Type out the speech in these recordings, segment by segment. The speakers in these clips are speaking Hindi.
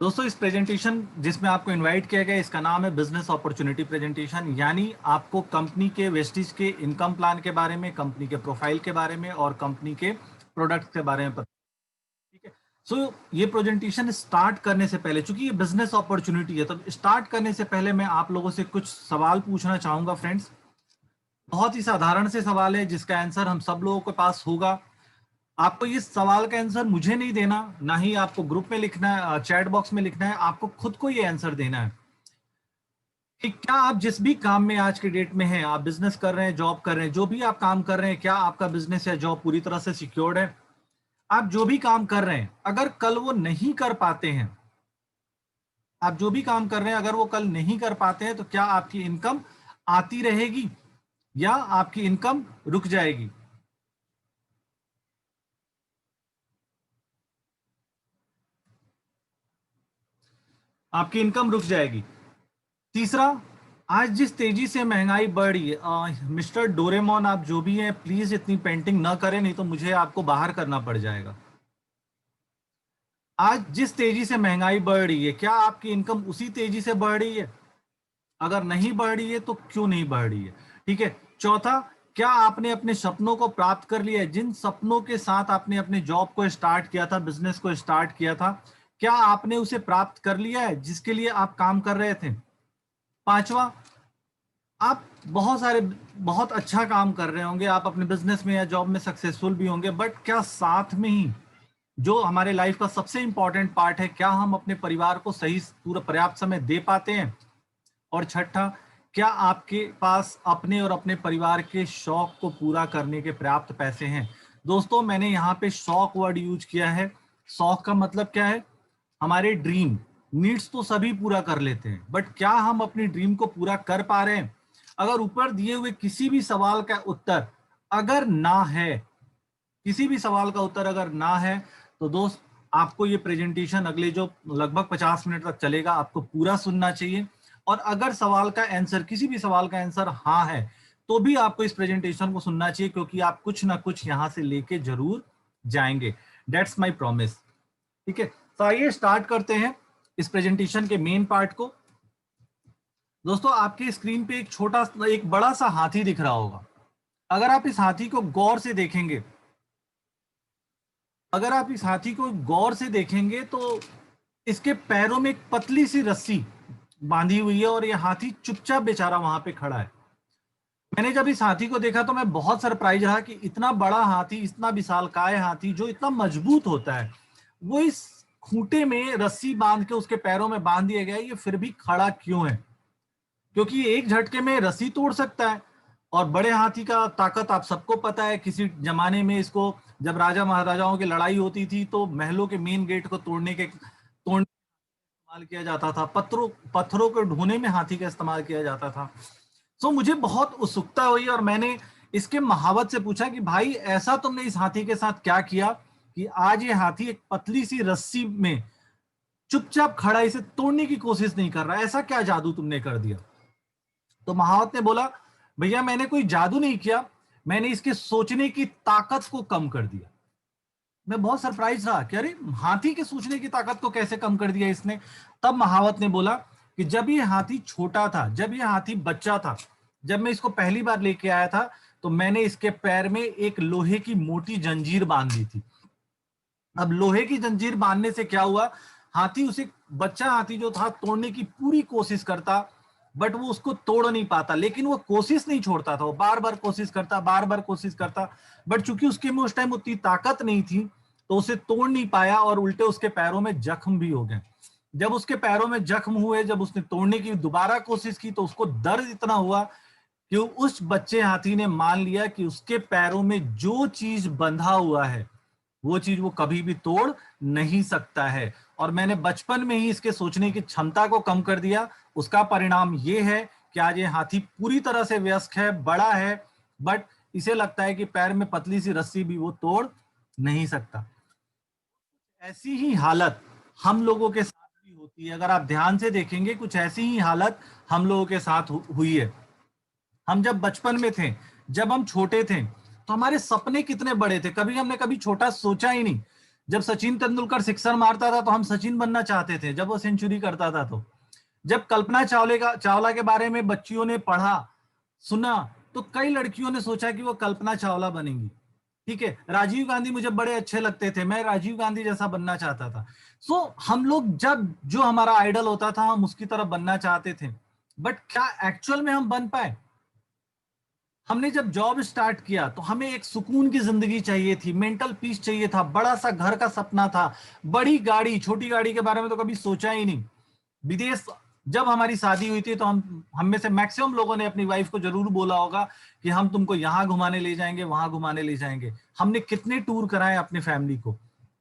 दोस्तों इस प्रेजेंटेशन जिसमें आपको इनवाइट किया गया इसका नाम है बिजनेस अपॉर्चुनिटी प्रेजेंटेशन। यानी आपको कंपनी के वेस्टेज के इनकम प्लान के बारे में, कंपनी के प्रोफाइल के बारे में और कंपनी के प्रोडक्ट के बारे में पता। ठीक है। सो ये प्रेजेंटेशन स्टार्ट करने से पहले, चूंकि ये बिजनेस अपॉर्चुनिटी है, तो स्टार्ट करने से पहले मैं आप लोगों से कुछ सवाल पूछना चाहूंगा फ्रेंड्स। बहुत ही साधारण से सवाल है जिसका आंसर हम सब लोगों के पास होगा। आपको इस सवाल का आंसर मुझे नहीं देना, ना ही आपको ग्रुप में लिखना है, चैट बॉक्स में लिखना है, आपको खुद को ये आंसर देना है कि क्या आप जिस भी काम में आज के डेट में हैं, आप बिजनेस कर रहे हैं, जॉब कर रहे हैं, जो भी आप काम कर रहे हैं, क्या आपका बिजनेस या जॉब पूरी तरह से सिक्योर्ड है? आप जो भी काम कर रहे हैं, अगर कल वो नहीं कर पाते हैं, आप जो भी काम कर रहे हैं अगर वो कल नहीं कर पाते हैं, तो क्या आपकी इनकम आती रहेगी या आपकी इनकम रुक जाएगी? आपकी इनकम रुक जाएगी। तीसरा, आज जिस तेजी से महंगाई बढ़ रही है, मिस्टर डोरेमोन आप जो भी हैं प्लीज इतनी पेंटिंग ना करें, नहीं तो मुझे आपको बाहर करना पड़ जाएगा। आज जिस तेजी से महंगाई बढ़ रही है, क्या आपकी इनकम उसी तेजी से बढ़ रही है? अगर नहीं बढ़ रही है तो क्यों नहीं बढ़ रही है? ठीक है। चौथा, क्या आपने अपने सपनों को प्राप्त कर लिया है? जिन सपनों के साथ आपने अपने जॉब को स्टार्ट किया था, बिजनेस को स्टार्ट किया था, क्या आपने उसे प्राप्त कर लिया है जिसके लिए आप काम कर रहे थे? पांचवा, आप बहुत अच्छा काम कर रहे होंगे, आप अपने बिजनेस में या जॉब में सक्सेसफुल भी होंगे, बट क्या साथ में ही जो हमारे लाइफ का सबसे इंपॉर्टेंट पार्ट है, क्या हम अपने परिवार को सही पूरा पर्याप्त समय दे पाते हैं? और छठा, क्या आपके पास अपने और अपने परिवार के शौक को पूरा करने के पर्याप्त पैसे हैं? दोस्तों मैंने यहाँ पे शौक वर्ड यूज किया है। शौक का मतलब क्या है? हमारे ड्रीम नीड्स तो सभी पूरा कर लेते हैं, बट क्या हम अपनी ड्रीम को पूरा कर पा रहे हैं? अगर ऊपर दिए हुए किसी भी सवाल का उत्तर अगर ना है, किसी भी सवाल का उत्तर अगर ना है, तो दोस्त आपको ये प्रेजेंटेशन अगले जो लगभग 50 मिनट तक चलेगा आपको पूरा सुनना चाहिए। और अगर सवाल का आंसर, किसी भी सवाल का आंसर हाँ है, तो भी आपको इस प्रेजेंटेशन को सुनना चाहिए, क्योंकि आप कुछ ना कुछ यहां से लेके जरूर जाएंगे। That's my promise. ठीक है। तो आइए स्टार्ट करते हैं इस प्रेजेंटेशन के मेन पार्ट को। दोस्तों आपके स्क्रीन पे एक बड़ा सा हाथी दिख रहा होगा। अगर आप इस हाथी को गौर से देखेंगे, अगर आप इस हाथी को गौर से देखेंगे तो इसके पैरों में एक पतली सी रस्सी बांधी हुई है और ये हाथी चुपचाप बेचारा वहां पे खड़ा है। मैंने जब इस हाथी को देखा तो मैं बहुत सरप्राइज रहा कि इतना बड़ा हाथी, इतना विशालकाय हाथी जो इतना मजबूत होता है, वो इस खूंटे में रस्सी बांध के उसके पैरों में बांध दिया गया है, ये फिर भी खड़ा क्यों है? क्योंकि एक झटके में रस्सी तोड़ सकता है। और बड़े हाथी का ताकत आप सबको पता है। किसी जमाने में इसको, जब राजा महाराजाओं की लड़ाई होती थी तो महलों के मेन गेट को तोड़ने इस्तेमाल किया जाता था, पत्थरों पत्थरों को ढोने में हाथी का इस्तेमाल किया जाता था। सो मुझे बहुत उत्सुकता हुई और मैंने इसके महावत से पूछा कि भाई ऐसा तुमने इस हाथी के साथ क्या किया कि आज ये हाथी एक पतली सी रस्सी में चुपचाप खड़ा, इसे तोड़ने की कोशिश नहीं कर रहा, ऐसा क्या जादू तुमने कर दिया? तो महावत ने बोला, भैया मैंने कोई जादू नहीं किया, मैंने इसके सोचने की ताकत को कम कर दिया। मैं बहुत सरप्राइज रहा कि अरे हाथी के सोचने की ताकत को कैसे कम कर दिया इसने। तब महावत ने बोला कि जब ये हाथी छोटा था, जब ये हाथी बच्चा था, जब मैं इसको पहली बार लेके आया था, तो मैंने इसके पैर में एक लोहे की मोटी जंजीर बांध दी थी। अब लोहे की जंजीर बांधने से क्या हुआ, हाथी उसे, बच्चा हाथी जो था, तोड़ने की पूरी कोशिश करता, बट वो उसको तोड़ नहीं पाता। लेकिन वो कोशिश नहीं छोड़ता था, वो बार बार कोशिश करता, बार बार कोशिश करता, बट चूंकि उसके में उस टाइम उतनी ताकत नहीं थी तो उसे तोड़ नहीं पाया और उल्टे उसके पैरों में जख्म भी हो गए। जब उसके पैरों में जख्म हुए, जब उसने तोड़ने की दोबारा कोशिश की, तो उसको दर्द इतना हुआ कि उस बच्चे हाथी ने मान लिया कि उसके पैरों में जो चीज बंधा हुआ है वो चीज वो कभी भी तोड़ नहीं सकता है। और मैंने बचपन में ही इसके सोचने की क्षमता को कम कर दिया। उसका परिणाम ये है कि आज ये हाथी पूरी तरह से वयस्क है, बड़ा है, बट इसे लगता है कि पैर में पतली सी रस्सी भी वो तोड़ नहीं सकता। ऐसी ही हालत हम लोगों के साथ भी होती है। अगर आप ध्यान से देखेंगे, कुछ ऐसी ही हालत हम लोगों के साथ हुई है। हम जब बचपन में थे, जब हम छोटे थे, तो हमारे सपने कितने बड़े थे, कभी हमने कभी छोटा सोचा ही नहीं। जब सचिन तेंदुलकर सिक्सर मारता था तो हम सचिन बनना चाहते थे, जब वो सेंचुरी करता था। तो जब कल्पना चावला के बारे में बच्चियों ने पढ़ा सुना तो कई लड़कियों ने सोचा कि वो कल्पना चावला बनेंगी। ठीक है, राजीव गांधी मुझे बड़े अच्छे लगते थे, मैं राजीव गांधी जैसा बनना चाहता था। सो हम लोग जब जो हमारा आइडल होता था हम उसकी तरफ बनना चाहते थे, बट क्या एक्चुअल में हम बन पाए? हमने जब जॉब स्टार्ट किया तो हमें एक सुकून की जिंदगी चाहिए थी, मेंटल पीस चाहिए था, बड़ा सा घर का सपना था, बड़ी गाड़ी, छोटी गाड़ी के बारे में तो कभी सोचा ही नहीं। विदेश जब हमारी शादी हुई थी तो हम में से मैक्सिमम लोगों ने अपनी वाइफ को जरूर बोला होगा कि हम तुमको यहाँ घुमाने ले जाएंगे, वहां घुमाने ले जाएंगे। हमने कितने टूर कराए अपने फैमिली को।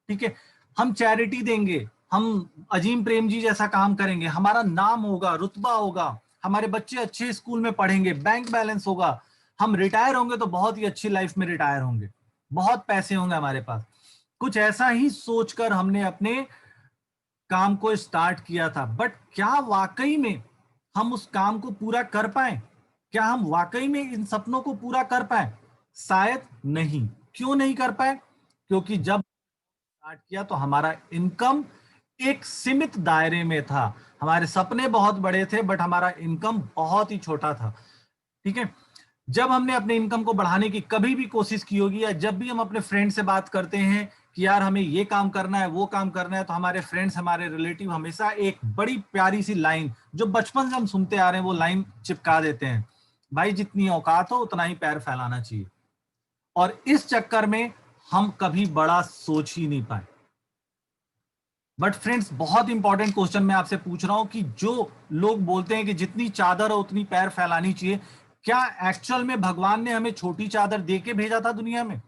ठीक है, हम चैरिटी देंगे, हम अजीम प्रेम जी जैसा काम करेंगे, हमारा नाम होगा, रुतबा होगा, हमारे बच्चे अच्छे स्कूल में पढ़ेंगे, बैंक बैलेंस होगा, हम रिटायर होंगे तो बहुत ही अच्छी लाइफ में रिटायर होंगे, बहुत पैसे होंगे हमारे पास। कुछ ऐसा ही सोचकर हमने अपने काम को स्टार्ट किया था। बट क्या वाकई में हम उस काम को पूरा कर पाए? क्या हम वाकई में इन सपनों को पूरा कर पाए? शायद नहीं। क्यों नहीं कर पाए? क्योंकि जब स्टार्ट किया तो हमारा इनकम एक सीमित दायरे में था। हमारे सपने बहुत बड़े थे बट हमारा इनकम बहुत ही छोटा था। ठीक है, जब हमने अपने इनकम को बढ़ाने की कभी भी कोशिश की होगी, या जब भी हम अपने फ्रेंड से बात करते हैं कि यार हमें ये काम करना है, वो काम करना है, तो हमारे फ्रेंड्स, हमारे रिलेटिव हमेशा एक बड़ी प्यारी सी लाइन जो बचपन से हम सुनते आ रहे हैं वो लाइन चिपका देते हैं, भाई जितनी औकात हो उतना ही पैर फैलाना चाहिए। और इस चक्कर में हम कभी बड़ा सोच ही नहीं पाए। बट फ्रेंड्स, बहुत इंपॉर्टेंट क्वेश्चन मैं आपसे पूछ रहा हूं कि जो लोग बोलते हैं कि जितनी चादर हो उतनी पैर फैलानी चाहिए, क्या एक्चुअल में भगवान ने हमें छोटी चादर दे के भेजा था दुनिया में?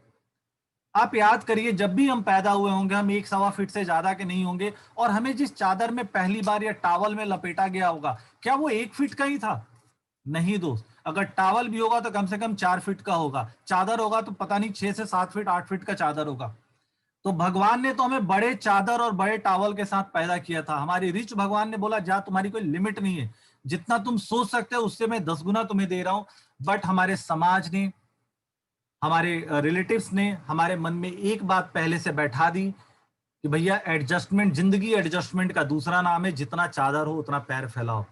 आप याद करिए, जब भी हम पैदा हुए होंगे हम 1-1.25 फीट से ज्यादा के नहीं होंगे, और हमें जिस चादर में पहली बार या टावल में लपेटा गया होगा, क्या वो 1 फीट का ही था? नहीं दोस्त, अगर टावल भी होगा तो कम से कम 4 फीट का होगा, चादर होगा तो पता नहीं 6 से 7 फीट 8 फीट का चादर होगा। तो भगवान ने तो हमें बड़े चादर और बड़े टावल के साथ पैदा किया था। हमारी रिच भगवान ने बोला जा तुम्हारी कोई लिमिट नहीं है, जितना तुम सोच सकते हो उससे मैं 10 गुना तुम्हें दे रहा हूं। बट हमारे समाज ने, हमारे रिलेटिव्स ने हमारे मन में एक बात पहले से बैठा दी कि भैया एडजस्टमेंट, जिंदगी एडजस्टमेंट का दूसरा नाम है, जितना चादर हो उतना पैर फैलाओ।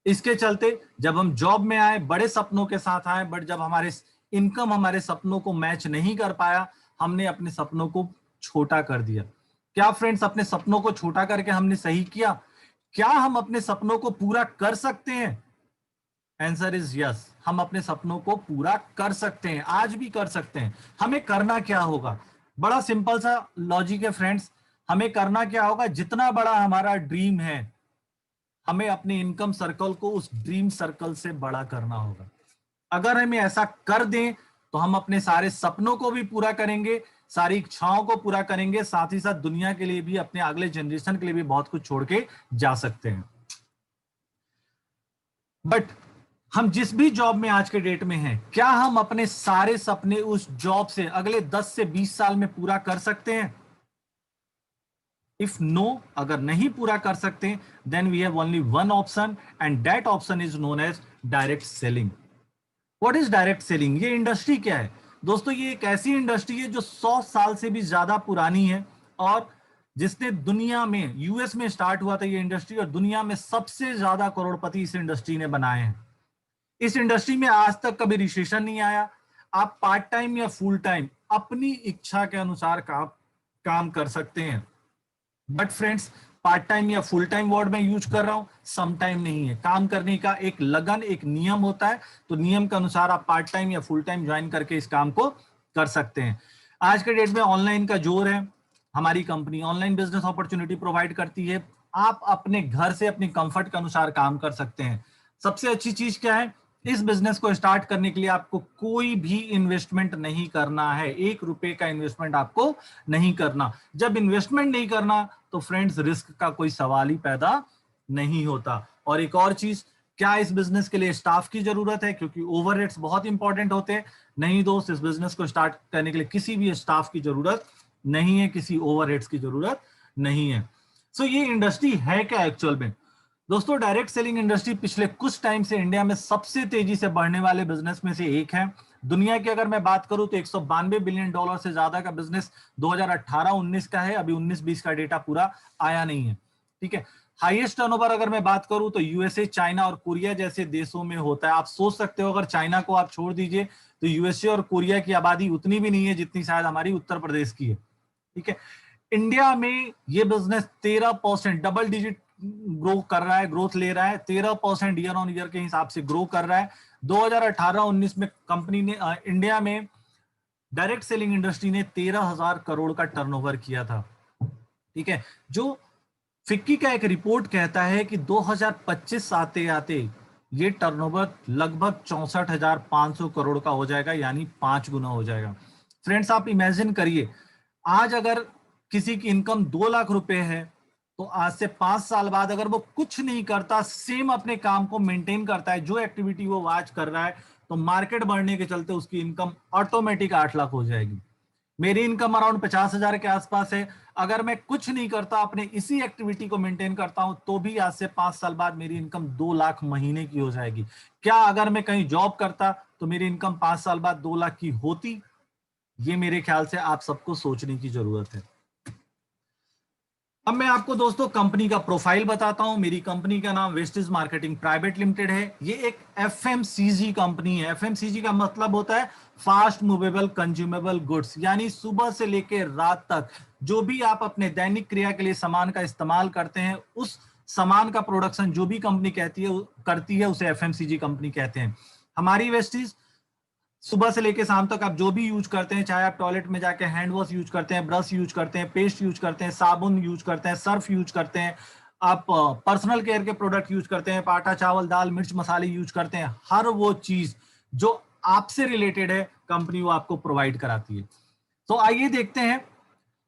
इसके चलते जब हम जॉब में आए, बड़े सपनों के साथ आए, बट जब हमारे इनकम हमारे सपनों को मैच नहीं कर पाया, हमने अपने सपनों को छोटा कर दिया। क्या फ्रेंड्स, अपने सपनों को छोटा करके हमने सही किया? क्या हम अपने सपनों को पूरा कर सकते हैं? आंसर इज यस, हम अपने सपनों को पूरा कर सकते हैं, आज भी कर सकते हैं। हमें करना क्या होगा? बड़ा सिंपल सा लॉजिक है फ्रेंड्स। हमें करना क्या होगा? जितना बड़ा हमारा ड्रीम है, हमें अपने इनकम सर्कल को उस ड्रीम सर्कल से बड़ा करना होगा। अगर हमें ऐसा कर दें तो हम अपने सारे सपनों को भी पूरा करेंगे, सारी इच्छाओं को पूरा करेंगे, साथ ही साथ दुनिया के लिए भी, अपने अगले जनरेशन के लिए भी बहुत कुछ छोड़ के जा सकते हैं। बट हम जिस भी जॉब में आज के डेट में हैं, क्या हम अपने सारे सपने उस जॉब से अगले 10 से 20 साल में पूरा कर सकते हैं? इफ नो, अगर नहीं पूरा कर सकते, then we have only one option, and that option is known as direct selling. What is direct selling? ये इंडस्ट्री क्या है दोस्तों? ये एक ऐसी इंडस्ट्री है जो 100 साल से भी ज्यादा पुरानी है, और जिसने दुनिया में, यूएस में स्टार्ट हुआ था ये इंडस्ट्री, और दुनिया में सबसे ज्यादा करोड़पति इस इंडस्ट्री ने बनाए हैं। इस इंडस्ट्री में आज तक कभी रिसेशन नहीं आया। आप पार्ट टाइम या फुल टाइम अपनी इच्छा के अनुसार काम कर सकते हैं। बट फ्रेंड्स, पार्ट टाइम या फुल टाइम वर्ड में यूज कर रहा हूं, सम टाइम नहीं है। काम करने का एक लगन, एक नियम होता है, तो नियम के अनुसार आप पार्ट टाइम या फुल टाइम ज्वाइन करके इस काम को कर सकते हैं। आज के डेट में ऑनलाइन का जोर है, हमारी company online business opportunity provide करती है। आप अपने घर से अपने कंफर्ट के अनुसार काम कर सकते हैं। सबसे अच्छी चीज क्या है? इस बिजनेस को स्टार्ट करने के लिए आपको कोई भी इन्वेस्टमेंट नहीं करना है, 1 रुपए का इन्वेस्टमेंट आपको नहीं करना। जब इन्वेस्टमेंट नहीं करना तो फ्रेंड्स रिस्क का कोई सवाल ही पैदा नहीं होता। और एक और चीज, क्या इस बिजनेस के लिए स्टाफ की जरूरत है? क्योंकि ओवरहेड्स बहुत इंपॉर्टेंट होते हैं। नहीं दोस्त, इस बिजनेस को स्टार्ट करने के लिए किसी भी स्टाफ की जरूरत नहीं है, किसी ओवरहेड्स की जरूरत नहीं है। सो ये इंडस्ट्री है क्या एक्चुअल में? दोस्तों डायरेक्ट सेलिंग इंडस्ट्री पिछले कुछ टाइम से इंडिया में सबसे तेजी से बढ़ने वाले बिजनेस में से एक है। दुनिया की अगर मैं बात करूं तो $192 बिलियन से ज्यादा का बिजनेस 2018-19 का है। अभी 19-20 का डेटा पूरा आया नहीं है, ठीक है। हाईएस्ट टर्नओवर अगर मैं बात करूं तो यूएसए, चाइना और कोरिया जैसे देशों में होता है। आप सोच सकते हो अगर चाइना को आप छोड़ दीजिए तो यूएसए और कोरिया की आबादी उतनी भी नहीं है जितनी शायद हमारी उत्तर प्रदेश की है, ठीक है। इंडिया में ये बिजनेस 13% डबल डिजिट ग्रो कर रहा है, ग्रोथ ले रहा है। 13% ईयर ऑन ईयर के हिसाब से ग्रो कर रहा है। 2018-19 में कंपनी ने इंडिया में डायरेक्ट सेलिंग इंडस्ट्री ने 13,000 करोड़ का टर्नओवर किया था, ठीक है। जो फिक्की का एक रिपोर्ट कहता है कि 2025 आते आते ये टर्नओवर लगभग 64,500 करोड़ का हो जाएगा, यानी 5 गुना हो जाएगा। फ्रेंड्स आप इमेजिन करिए, आज अगर किसी की इनकम 2 लाख रुपए है तो आज से 5 साल बाद अगर वो कुछ नहीं करता, सेम अपने काम को मेंटेन करता है, जो एक्टिविटी वो आज कर रहा है, तो मार्केट बढ़ने के चलते उसकी इनकम ऑटोमेटिक 8 लाख हो जाएगी। मेरी इनकम अराउंड 50,000 के आसपास है। अगर मैं कुछ नहीं करता, अपने इसी एक्टिविटी को मेंटेन करता हूं, तो भी आज से 5 साल बाद मेरी इनकम 2 लाख महीने की हो जाएगी। क्या अगर मैं कहीं जॉब करता तो मेरी इनकम 5 साल बाद 2 लाख की होती? ये मेरे ख्याल से आप सबको सोचने की जरूरत है। अब मैं आपको दोस्तों कंपनी का प्रोफाइल बताता हूं। मेरी कंपनी का नाम वेस्टेज मार्केटिंग प्राइवेट लिमिटेड है। ये एक एफएमसीजी कंपनी है। एफएमसीजी का मतलब होता है फास्ट मूवेबल कंज्यूमेबल गुड्स, यानी सुबह से लेकर रात तक जो भी आप अपने दैनिक क्रिया के लिए सामान का इस्तेमाल करते हैं, उस सामान का प्रोडक्शन जो भी कंपनी करती है उसे एफएमसीजी कंपनी कहते हैं। हमारी वेस्टेज सुबह से लेके शाम तक आप जो भी यूज करते हैं, चाहे आप टॉयलेट में जाके हैंड वॉश यूज करते हैं, ब्रश यूज करते हैं, पेस्ट यूज करते हैं, साबुन यूज करते हैं, सर्फ यूज करते हैं, आप पर्सनल केयर के प्रोडक्ट यूज करते हैं, आटा चावल दाल मिर्च मसाले यूज करते हैं, हर वो चीज जो आपसे रिलेटेड है कंपनी वो आपको प्रोवाइड कराती है। तो आइए देखते हैं,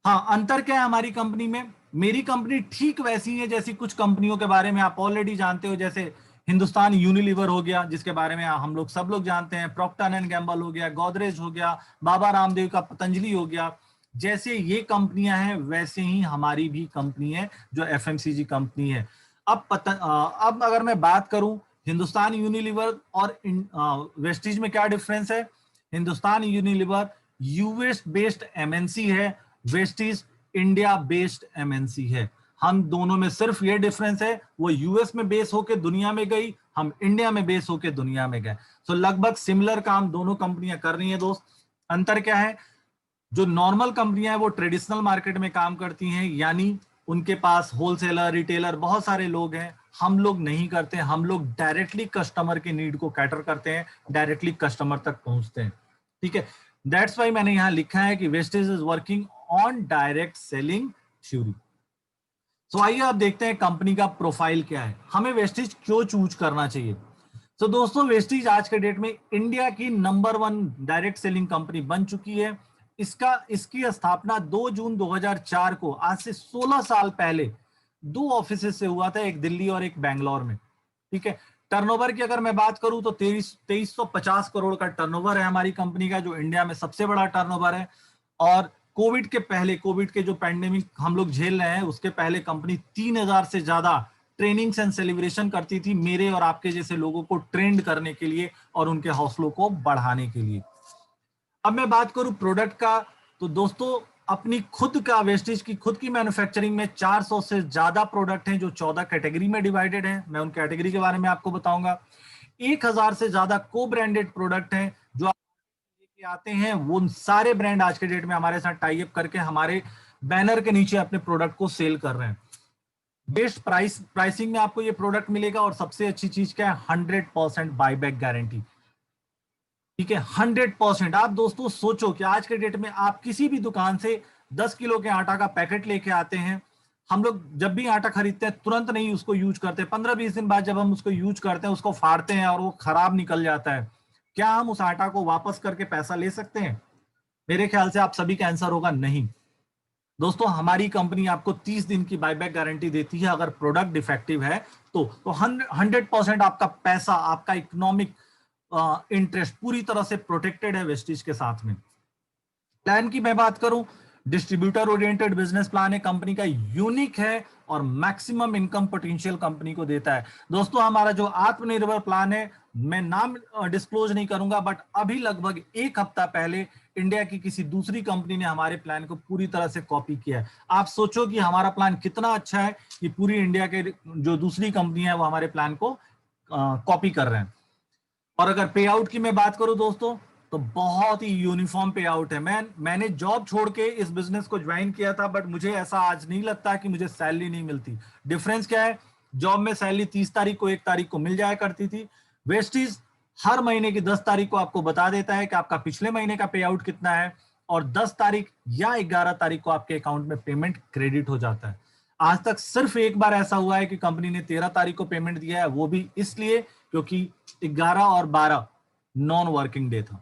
हाँ अंतर क्या है हमारी कंपनी में। मेरी कंपनी ठीक वैसी है जैसी कुछ कंपनियों के बारे में आप ऑलरेडी जानते हो, जैसे हिंदुस्तान यूनिलीवर हो गया जिसके बारे में हम लोग सब लोग जानते हैं, प्रॉक्टर एंड गैम्बल हो गया, गोदरेज हो गया, बाबा रामदेव का पतंजलि हो गया। जैसे ये कंपनियां हैं वैसे ही हमारी भी कंपनी है जो एफएमसीजी कंपनी है। अब अगर मैं बात करूं हिंदुस्तान यूनिलीवर और वेस्टीज में क्या डिफरेंस है। Hindustan Unilever US based MNC है, वेस्टीज इंडिया बेस्ड एमएनसी है। हम दोनों में सिर्फ ये डिफरेंस है, वो यूएस में बेस होके दुनिया में गई, हम इंडिया में बेस होके दुनिया में गए। तो लगभग सिमिलर काम दोनों कंपनियां कर रही हैं दोस्त। अंतर क्या है, जो नॉर्मल कंपनियां हैं वो ट्रेडिशनल मार्केट में काम करती हैं, यानी उनके पास होलसेलर रिटेलर बहुत सारे लोग हैं। हम लोग नहीं करते, हम लोग डायरेक्टली कस्टमर के नीड को कैटर करते हैं, डायरेक्टली कस्टमर तक पहुंचते हैं, ठीक है। दैट्स वाई मैंने यहां लिखा है कि wastage is working on direct selling theory. तो आइए आप देखते हैं कंपनी का प्रोफाइल क्या है, हमें वेस्टेज क्यों चूज करना चाहिए। तो दोस्तों वेस्टेज आज के डेट में इंडिया की नंबर 1 डायरेक्ट सेलिंग कंपनी बन चुकी है। इसकी स्थापना 2 जून 2004 को, आज से 16 साल पहले 2 ऑफिस से हुआ था, एक दिल्ली और एक बैंगलोर में, ठीक है। टर्नओवर की अगर मैं बात करूं तो 2350 करोड़ का टर्नओवर है हमारी कंपनी का, जो इंडिया में सबसे बड़ा टर्नओवर है। और कोविड के पहले, कोविड के जो पैंडेमिक हम लोग झेल रहे हैं उसके पहले कंपनी 3000 से ज्यादा ट्रेनिंग्स एंड सेलिब्रेशन करती थी मेरे और आपके जैसे लोगों को ट्रेंड करने के लिए और उनके हौसलों को बढ़ाने के लिए। अब मैं बात करूं प्रोडक्ट का, तो दोस्तों अपनी खुद का वेस्टेज की खुद की मैन्युफैक्चरिंग में 400 से ज्यादा प्रोडक्ट हैं जो 14 कैटेगरी में डिवाइडेड हैं। मैं उन कैटेगरी के बारे में आपको बताऊंगा। 1000 से ज्यादा को ब्रांडेड प्रोडक्ट हैं जो आप लेके आते हैं। वो सारे ब्रांड आज के डेट में हमारे साथ टाई अप करके हमारे बैनर के नीचे अपने प्रोडक्ट को सेल कर रहे हैं। बेस्ट प्राइसिंग में आपको ये प्रोडक्ट मिलेगा। और सबसे अच्छी चीज क्या है, 100% बायबैक गारंटी, ठीक है। 100%। आप दोस्तों सोचो कि आज के डेट में आप किसी भी दुकान से 10 किलो के आटा का पैकेट लेके आते हैं। हम लोग जब भी आटा खरीदते हैं तुरंत नहीं उसको यूज करते, 15-20 दिन बाद जब हम उसको यूज करते हैं उसको फाड़ते हैं और वो खराब निकल जाता है। क्या हम उस आटा को वापस करके पैसा ले सकते हैं? मेरे ख्याल से आप सभी का आंसर होगा नहीं। दोस्तों हमारी कंपनी आपको 30 दिन की बायबैक गारंटी देती है अगर प्रोडक्ट डिफेक्टिव है तो 100% आपका पैसा, आपका इकोनॉमिक इंटरेस्ट पूरी तरह से प्रोटेक्टेड है वेस्टीज के साथ में। प्लान की मैं बात करूं, डिस्ट्रीब्यूटर ओरिएंटेड बिजनेस प्लान है कंपनी का, यूनिक है और मैक्सिमम इनकम पोटेंशियल कंपनी को देता है। दोस्तों हमारा जो आत्मनिर्भर प्लान है, मैं नाम डिस्क्लोज नहीं करूंगा, बट अभी लगभग एक हफ्ता पहले इंडिया की किसी दूसरी कंपनी ने हमारे प्लान को पूरी तरह से कॉपी किया है। आप सोचो कि हमारा प्लान कितना अच्छा है कि पूरी इंडिया के जो दूसरी कंपनी है वो हमारे प्लान को कॉपी कर रहे हैं। और अगर पे आउट की मैं बात करूं दोस्तों, तो बहुत ही यूनिफॉर्म पे आउट है। मैंने जॉब छोड़ के इस बिजनेस को ज्वाइन किया था, बट मुझे ऐसा आज नहीं लगता कि मुझे सैलरी नहीं मिलती। डिफरेंस क्या है, जॉब में सैलरी 30 तारीख को 1 तारीख को मिल जाया करती थी। वेस्टीज हर महीने की 10 तारीख को आपको बता देता है कि आपका पिछले महीने का पे आउट कितना है, और 10 तारीख या 11 तारीख को आपके अकाउंट में पेमेंट क्रेडिट हो जाता है। आज तक सिर्फ एक बार ऐसा हुआ है कि कंपनी ने 13 तारीख को पेमेंट दिया है, वो भी इसलिए क्योंकि 11 और 12 नॉन वर्किंग डे था।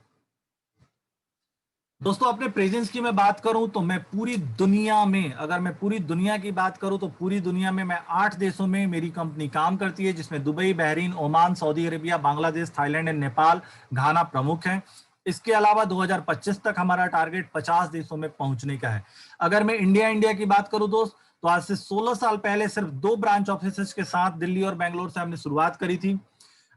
दोस्तों अपने प्रेजेंस की मैं बात करूं तो मैं पूरी दुनिया में, अगर मैं पूरी दुनिया की बात करूं तो पूरी दुनिया में मैं 8 देशों में मेरी कंपनी काम करती है, जिसमें Dubai, Bahrain, Oman, Saudi Arabia, Bangladesh, Thailand and Nepal, Ghana प्रमुख हैं। इसके अलावा 2025 तक हमारा टारगेट 50 देशों में पहुंचने का है। अगर मैं इंडिया की बात करूं दोस्त, तो आज से 16 साल पहले सिर्फ 2 ब्रांच ऑफिसेज के साथ दिल्ली और बेंगलोर से हमने शुरुआत करी थी।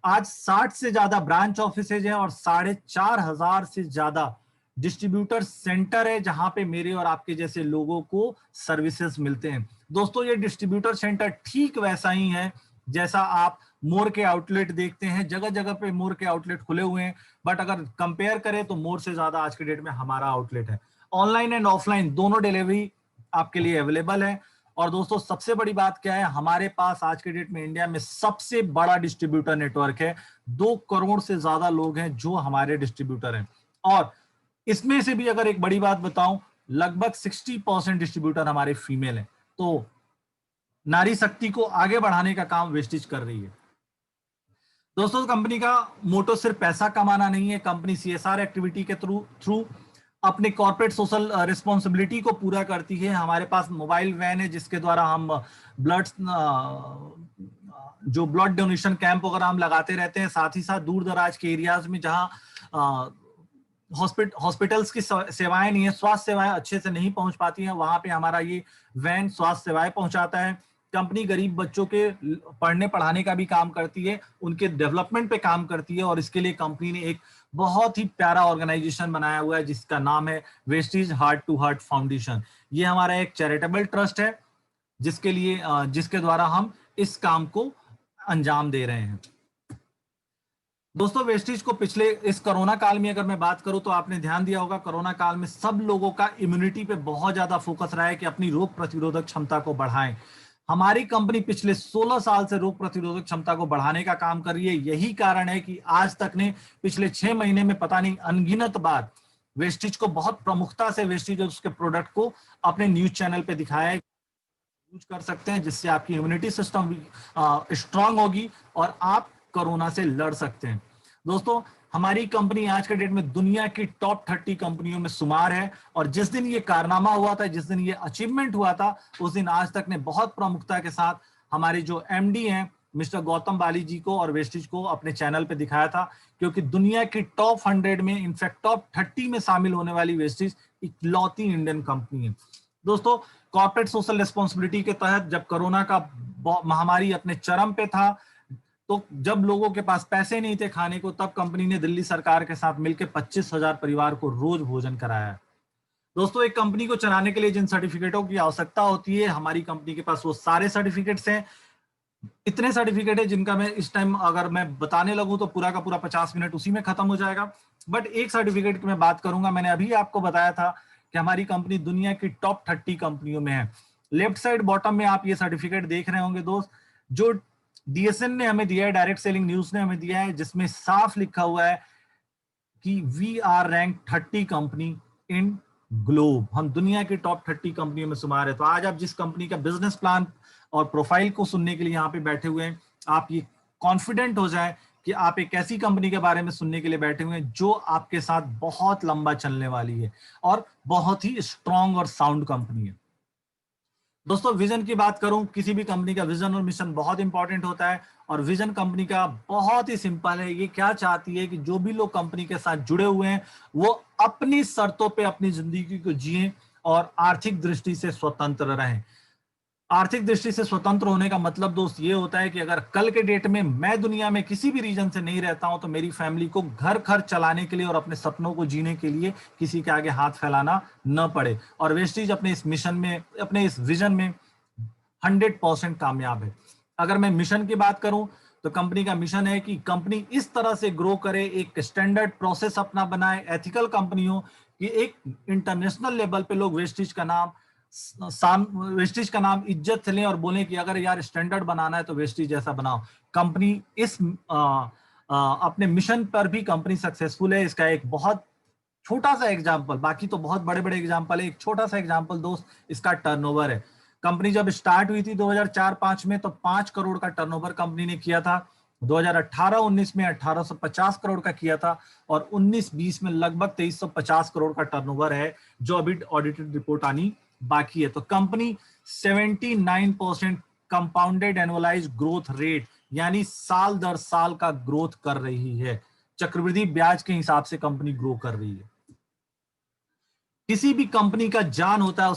आज 60 से ज्यादा ब्रांच ऑफिसेज हैं और 4,500 से ज्यादा डिस्ट्रीब्यूटर सेंटर है, जहां पे मेरे और आपके जैसे लोगों को सर्विसेज मिलते हैं। दोस्तों ये डिस्ट्रीब्यूटर सेंटर ठीक वैसा ही है जैसा आप मोर के आउटलेट देखते हैं, जगह जगह पे मोर के आउटलेट खुले हुए हैं, बट अगर कंपेयर करें तो मोर से ज्यादा आज के डेट में हमारा आउटलेट है। ऑनलाइन एंड ऑफलाइन दोनों डिलीवरी आपके लिए अवेलेबल है। और दोस्तों सबसे बड़ी बात क्या है, हमारे पास आज के डेट में इंडिया में सबसे बड़ा डिस्ट्रीब्यूटर नेटवर्क है। 2 करोड़ से ज्यादा लोग हैं जो हमारे डिस्ट्रीब्यूटर हैं, और इसमें से भी अगर एक बड़ी बात बताऊं, लगभग 60% डिस्ट्रीब्यूटर हमारे फीमेल हैं। तो नारी शक्ति को आगे बढ़ाने का काम वेस्टिज कर रही है। दोस्तों कंपनी का मोटो सिर्फ पैसा कमाना नहीं है, कंपनी सीएसआर एक्टिविटी के थ्रू अपने कॉर्पोरेट सोशल रिस्पॉन्सिबिलिटी को पूरा करती है। हमारे पास मोबाइल वैन है जिसके द्वारा हम ब्लड डोनेशन कैंप वगैरह हम लगाते रहते हैं। साथ ही साथ दूर दराज के एरियाज में जहां हॉस्पिटल्स की सेवाएं नहीं है, स्वास्थ्य सेवाएं अच्छे से नहीं पहुंच पाती हैं, वहां पे हमारा ये वैन स्वास्थ्य सेवाएं पहुंचाता है। कंपनी गरीब बच्चों के पढ़ने पढ़ाने का भी काम करती है, उनके डेवलपमेंट पे काम करती है, और इसके लिए कंपनी ने एक बहुत ही प्यारा ऑर्गेनाइजेशन बनाया हुआ है जिसका नाम है Vestige heart to heart foundation. ये हमारा एक चैरिटेबल ट्रस्ट है जिसके द्वारा हम इस काम को अंजाम दे रहे हैं। दोस्तों वेस्टीज को पिछले इस कोरोना काल में अगर मैं बात करूं तो आपने ध्यान दिया होगा, कोरोना काल में सब लोगों का इम्यूनिटी पे बहुत ज्यादा फोकस रहा है कि अपनी रोग प्रतिरोधक क्षमता को बढ़ाएं। हमारी कंपनी पिछले 16 साल से रोग प्रतिरोधक क्षमता को बढ़ाने का काम कर रही है। यही कारण है कि आज तक ने पिछले 6 महीने में पता नहीं अनगिनत बार वेस्टीज को बहुत प्रमुखता से वेस्टीज और उसके प्रोडक्ट को अपने न्यूज चैनल पे दिखाया है। यूज कर सकते हैं जिससे आपकी इम्यूनिटी सिस्टम स्ट्रांग होगी और आप कोरोना से लड़ सकते हैं। दोस्तों हमारी कंपनी आज के डेट में दुनिया की टॉप 30 कंपनियों में शुमार है, और जिस दिन ये कारनामा हुआ था, जिस दिन ये अचीवमेंट हुआ था, उस दिन आज तक ने बहुत प्रमुखता के साथ हमारे जो एमडी हैं मिस्टर गौतम बाली जी को और वेस्टीज को अपने चैनल पे दिखाया था, क्योंकि दुनिया की टॉप 100 में, इनफैक्ट टॉप 30 में शामिल होने वाली वेस्टीज इकलौती इंडियन कंपनी है। दोस्तों कॉर्पोरेट सोशल रिस्पॉन्सिबिलिटी के तहत जब कोरोना का महामारी अपने चरम पे था, तो जब लोगों के पास पैसे नहीं थे खाने को, तब कंपनी ने दिल्ली सरकार के साथ मिलकर 25,000 परिवार को रोज भोजन कराया। दोस्तों एक कंपनी को चलाने के लिए जिन सर्टिफिकेटों की आवश्यकता होती है, हमारी कंपनी के पास वो सारे सर्टिफिकेट्स हैं। इतने सर्टिफिकेट है जिनका मैं इस टाइम अगर मैं बताने लगूं तो पूरा का पूरा 50 मिनट उसी में खत्म हो जाएगा। बट एक सर्टिफिकेट की मैं बात करूंगा। मैंने अभी आपको बताया था कि हमारी कंपनी दुनिया की टॉप 30 कंपनियों में है। लेफ्ट साइड बॉटम में आप ये सर्टिफिकेट देख रहे होंगे दोस्त, जो डीएसएन ने हमें दिया है, डायरेक्ट सेलिंग न्यूज ने हमें दिया है, जिसमें साफ लिखा हुआ है कि we are rank 30 company in globe. हम दुनिया के टॉप 30 कंपनियों में शुमार है। तो आज आप जिस कंपनी का बिजनेस प्लान और प्रोफाइल को सुनने के लिए यहाँ पे बैठे हुए हैं, आप ये कॉन्फिडेंट हो जाए कि आप एक ऐसी कंपनी के बारे में सुनने के लिए बैठे हुए हैं जो आपके साथ बहुत लंबा चलने वाली है और बहुत ही स्ट्रॉन्ग और साउंड कंपनी है। दोस्तों विजन की बात करूं, किसी भी कंपनी का विजन और मिशन बहुत इंपॉर्टेंट होता है, और विजन कंपनी का बहुत ही सिंपल है। ये क्या चाहती है कि जो भी लोग कंपनी के साथ जुड़े हुए हैं वो अपनी शर्तों पे अपनी जिंदगी को जिएं और आर्थिक दृष्टि से स्वतंत्र रहें। आर्थिक दृष्टि से स्वतंत्र होने का मतलब दोस्त ये होता है कि अगर कल के डेट में मैं दुनिया में किसी भी रीजन से नहीं रहता हूं तो मेरी फैमिली को घर खर्च चलाने के लिए और अपने सपनों को जीने के लिए किसी के आगे हाथ फैलाना न पड़े। और वेस्टीज अपने इस मिशन में, अपने इस विजन में 100% कामयाब है। अगर मैं मिशन की बात करूं तो कंपनी का मिशन है कि कंपनी इस तरह से ग्रो करे, एक स्टैंडर्ड प्रोसेस अपना बनाए, एथिकल कंपनी हो कि एक इंटरनेशनल लेवल पे लोग वेस्टीज का नाम इज्जत से लें और बोलें कि अगर यार स्टैंडर्ड बनाना है तो वेस्टीज जैसा बनाओ। कंपनी इस अपने मिशन पर भी कंपनी सक्सेसफुल है। इसका एक बहुत छोटा सा एग्जांपल, बाकी तो बहुत बड़े बड़े एग्जांपल है, एक छोटा सा एग्जांपल दोस्त इसका टर्नओवर है। कंपनी जब स्टार्ट हुई थी 2004-5 में तो 5 करोड़ का टर्नओवर कंपनी ने किया था। 2018-19 में 1850 करोड़ का किया था और 19-20 में लगभग 2350 करोड़ का टर्नओवर है, जो अभी ऑडिटेड रिपोर्ट आनी बाकी है। तो company 79% compounded annualise growth rate यानी साल दर साल का ग्रोथ कर रही है। चक्रवृद्धि ब्याज के हिसाब से कंपनी ग्रो कर रही है। किसी भी कंपनी का जान होता है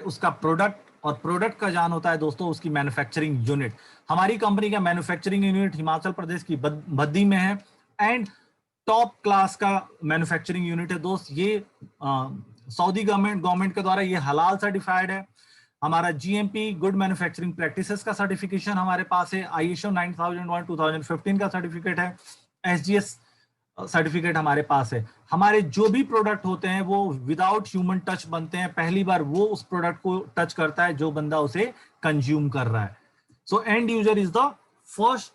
उसका प्रोडक्ट, और प्रोडक्ट का जान होता है दोस्तों उसकी मैन्युफैक्चरिंग यूनिट। हमारी कंपनी का मैन्युफैक्चरिंग यूनिट हिमाचल प्रदेश की बद्दी में है एंड टॉप क्लास का मैन्युफैक्चरिंग यूनिट है दोस्त। ये सऊदी गवर्नमेंट के द्वारा ये हलाल सर्टिफाइड है। हमारा जीएमपी गुड मैन्युफैक्चरिंग प्रैक्टिसेस का सर्टिफिकेशन हमारे पास है। आईएसओ 9001 2015 का सर्टिफिकेट है। एसजीएस सर्टिफिकेट हमारे पास है। हमारे जो भी प्रोडक्ट होते हैं वो विदाउट ह्यूमन टच बनते हैं। पहली बार वो उस प्रोडक्ट को टच करता है जो बंदा उसे कंज्यूम कर रहा है। So and user is the first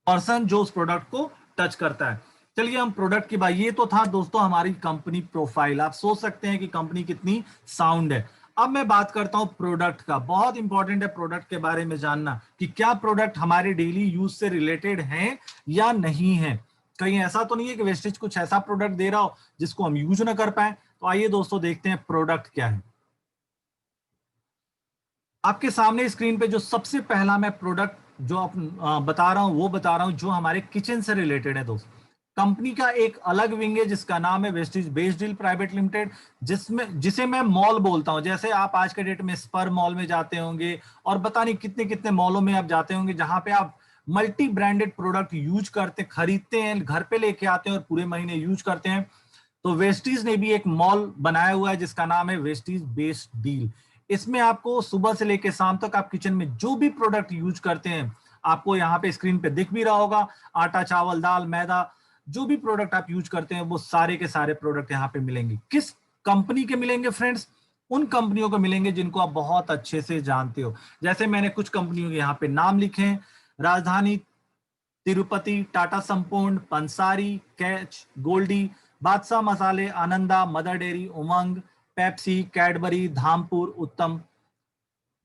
person जो उस प्रोडक्ट को टच करता है। चलिए हम प्रोडक्ट की बात, ये तो था दोस्तों हमारी कंपनी प्रोफाइल। आप सोच सकते हैं कि कंपनी कितनी साउंड है। अब मैं बात करता हूं प्रोडक्ट का। बहुत इंपॉर्टेंट है प्रोडक्ट के बारे में जानना कि क्या प्रोडक्ट हमारे डेली यूज से रिलेटेड हैं या नहीं है। कहीं ऐसा तो नहीं है कि वेस्टेज कुछ ऐसा प्रोडक्ट दे रहा हो जिसको हम यूज ना कर पाए। तो आइए दोस्तों देखते हैं प्रोडक्ट क्या है। आपके सामने स्क्रीन पे जो सबसे पहला मैं प्रोडक्ट जो बता रहा हूं वो बता रहा हूं जो हमारे किचन से रिलेटेड है दोस्त। कंपनी का एक अलग विंग है जिसका नाम है Vestige base deal private limited, जिसे मैं मॉल बोलता हूं। जैसे आप आज के डेट में स्पर मॉल में जाते होंगे और पता नहीं कितने कितने मॉलों में आप जाते होंगे जहां पे आप मल्टी ब्रांडेड प्रोडक्ट यूज करते, खरीदते हैं, घर पे लेके आते हैं और पूरे महीने यूज करते हैं। तो वेस्टीज ने भी एक मॉल बनाया हुआ है जिसका नाम है वेस्टीज बेस डील। इसमें आपको सुबह से लेकर शाम तक आप किचन में जो भी प्रोडक्ट यूज करते हैं आपको यहाँ पे स्क्रीन पे दिख भी रहा होगा। आटा, चावल, दाल, मैदा, जो भी प्रोडक्ट आप यूज करते हैं वो सारे के सारे प्रोडक्ट यहाँ पे मिलेंगे। किस कंपनी के मिलेंगे फ्रेंड्स? उन कंपनियों को मिलेंगे जिनको आप बहुत अच्छे से जानते हो। जैसे मैंने कुछ कंपनियों के यहाँ पे नाम लिखे हैं। राजधानी, तिरुपति, टाटा संपूर्ण, पंसारी, कैच, गोल्डी, बादशाह मसाले, आनंदा, मदर डेयरी, उमंग, पेप्सी, कैडबरी, धामपुर, उत्तम।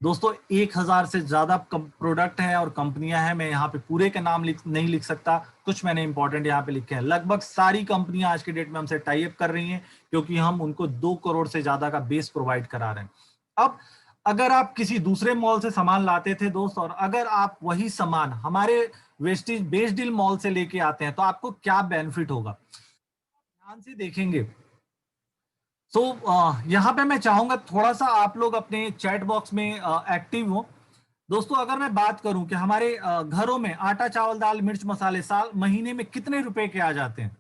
दोस्तों 1000 से ज्यादा प्रोडक्ट हैं और कंपनियां हैं। मैं यहाँ पे पूरे के नाम नहीं लिख सकता, कुछ मैंने इंपॉर्टेंट यहाँ पे लिखे हैं। लगभग सारी कंपनियां आज के डेट में हमसे टाई अप कर रही हैं क्योंकि हम उनको 2 करोड़ से ज्यादा का बेस प्रोवाइड करा रहे हैं। अब अगर आप किसी दूसरे मॉल से सामान लाते थे दोस्त और अगर आप वही सामान हमारे वेस्टीज बेस डील मॉल से लेके आते हैं तो आपको क्या बेनिफिट होगा, ध्यान से देखेंगे। सो यहाँ पे मैं चाहूंगा थोड़ा सा आप लोग अपने चैट बॉक्स में एक्टिव हो। दोस्तों अगर मैं बात करूं कि हमारे घरों में आटा, चावल, दाल, मिर्च, मसाले साल महीने में कितने रुपए के आ जाते हैं?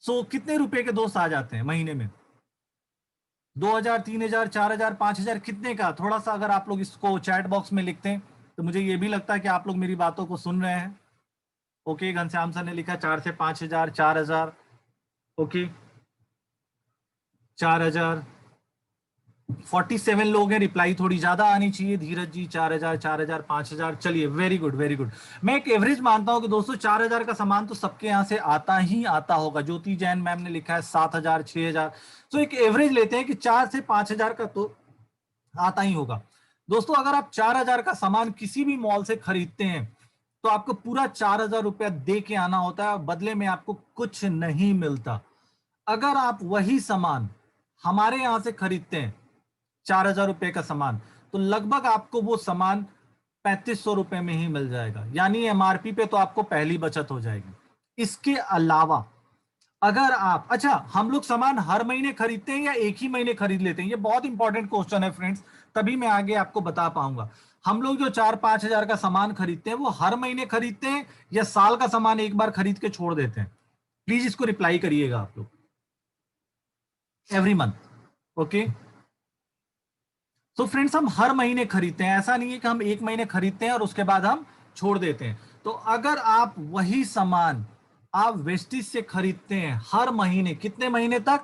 कितने रुपए के दोस्त आ जाते हैं महीने में? 2000, 3000, 4000, 5000, कितने का? थोड़ा सा अगर आप लोग इसको चैट बॉक्स में लिखते हैं तो मुझे ये भी लगता है कि आप लोग मेरी बातों को सुन रहे हैं। ओके, घनश्याम सर ने लिखा 4 से 5000, 4000। ओके, 4000, 47 लोग हैं। रिप्लाई थोड़ी ज्यादा आनी चाहिए। धीरज जी 4000, 4000, 5000। चलिए, वेरी गुड वेरी गुड। मैं एक एवरेज मानता हूं कि दोस्तों 4000 का सामान तो सबके यहां से आता ही आता होगा। ज्योति जैन मैम ने लिखा है 7000, 6000। तो एक एवरेज लेते हैं कि 4 से 5000 का तो आता ही होगा। दोस्तों अगर आप 4000 का सामान किसी भी मॉल से खरीदते हैं तो आपको पूरा 4000 रुपया दे के आना होता है और बदले में आपको कुछ नहीं मिलता। अगर आप वही सामान हमारे यहां से खरीदते हैं 4000 रुपए का सामान, तो लगभग आपको वो सामान 3500 रुपए में ही मिल जाएगा। यानी एमआरपी पे तो आपको पहली बचत हो जाएगी। इसके अलावा अगर आप, अच्छा हम लोग सामान हर महीने खरीदते हैं या एक ही महीने खरीद लेते हैं, ये बहुत इंपॉर्टेंट क्वेश्चन है फ्रेंड्स, तभी मैं आगे आपको बता पाऊंगा। हम लोग जो 4-5 हजार का सामान खरीदते हैं वो हर महीने खरीदते हैं या साल का सामान एक बार खरीद के छोड़ देते हैं? प्लीज इसको रिप्लाई करिएगा आप लोग। Every month, okay. तो फ्रेंड्स हम हर महीने खरीदते हैं, ऐसा नहीं है कि हम एक महीने खरीदते हैं और उसके बाद हम छोड़ देते हैं। तो अगर आप वही सामान आप वेस्टिज से खरीदते हैं हर महीने, कितने महीने तक?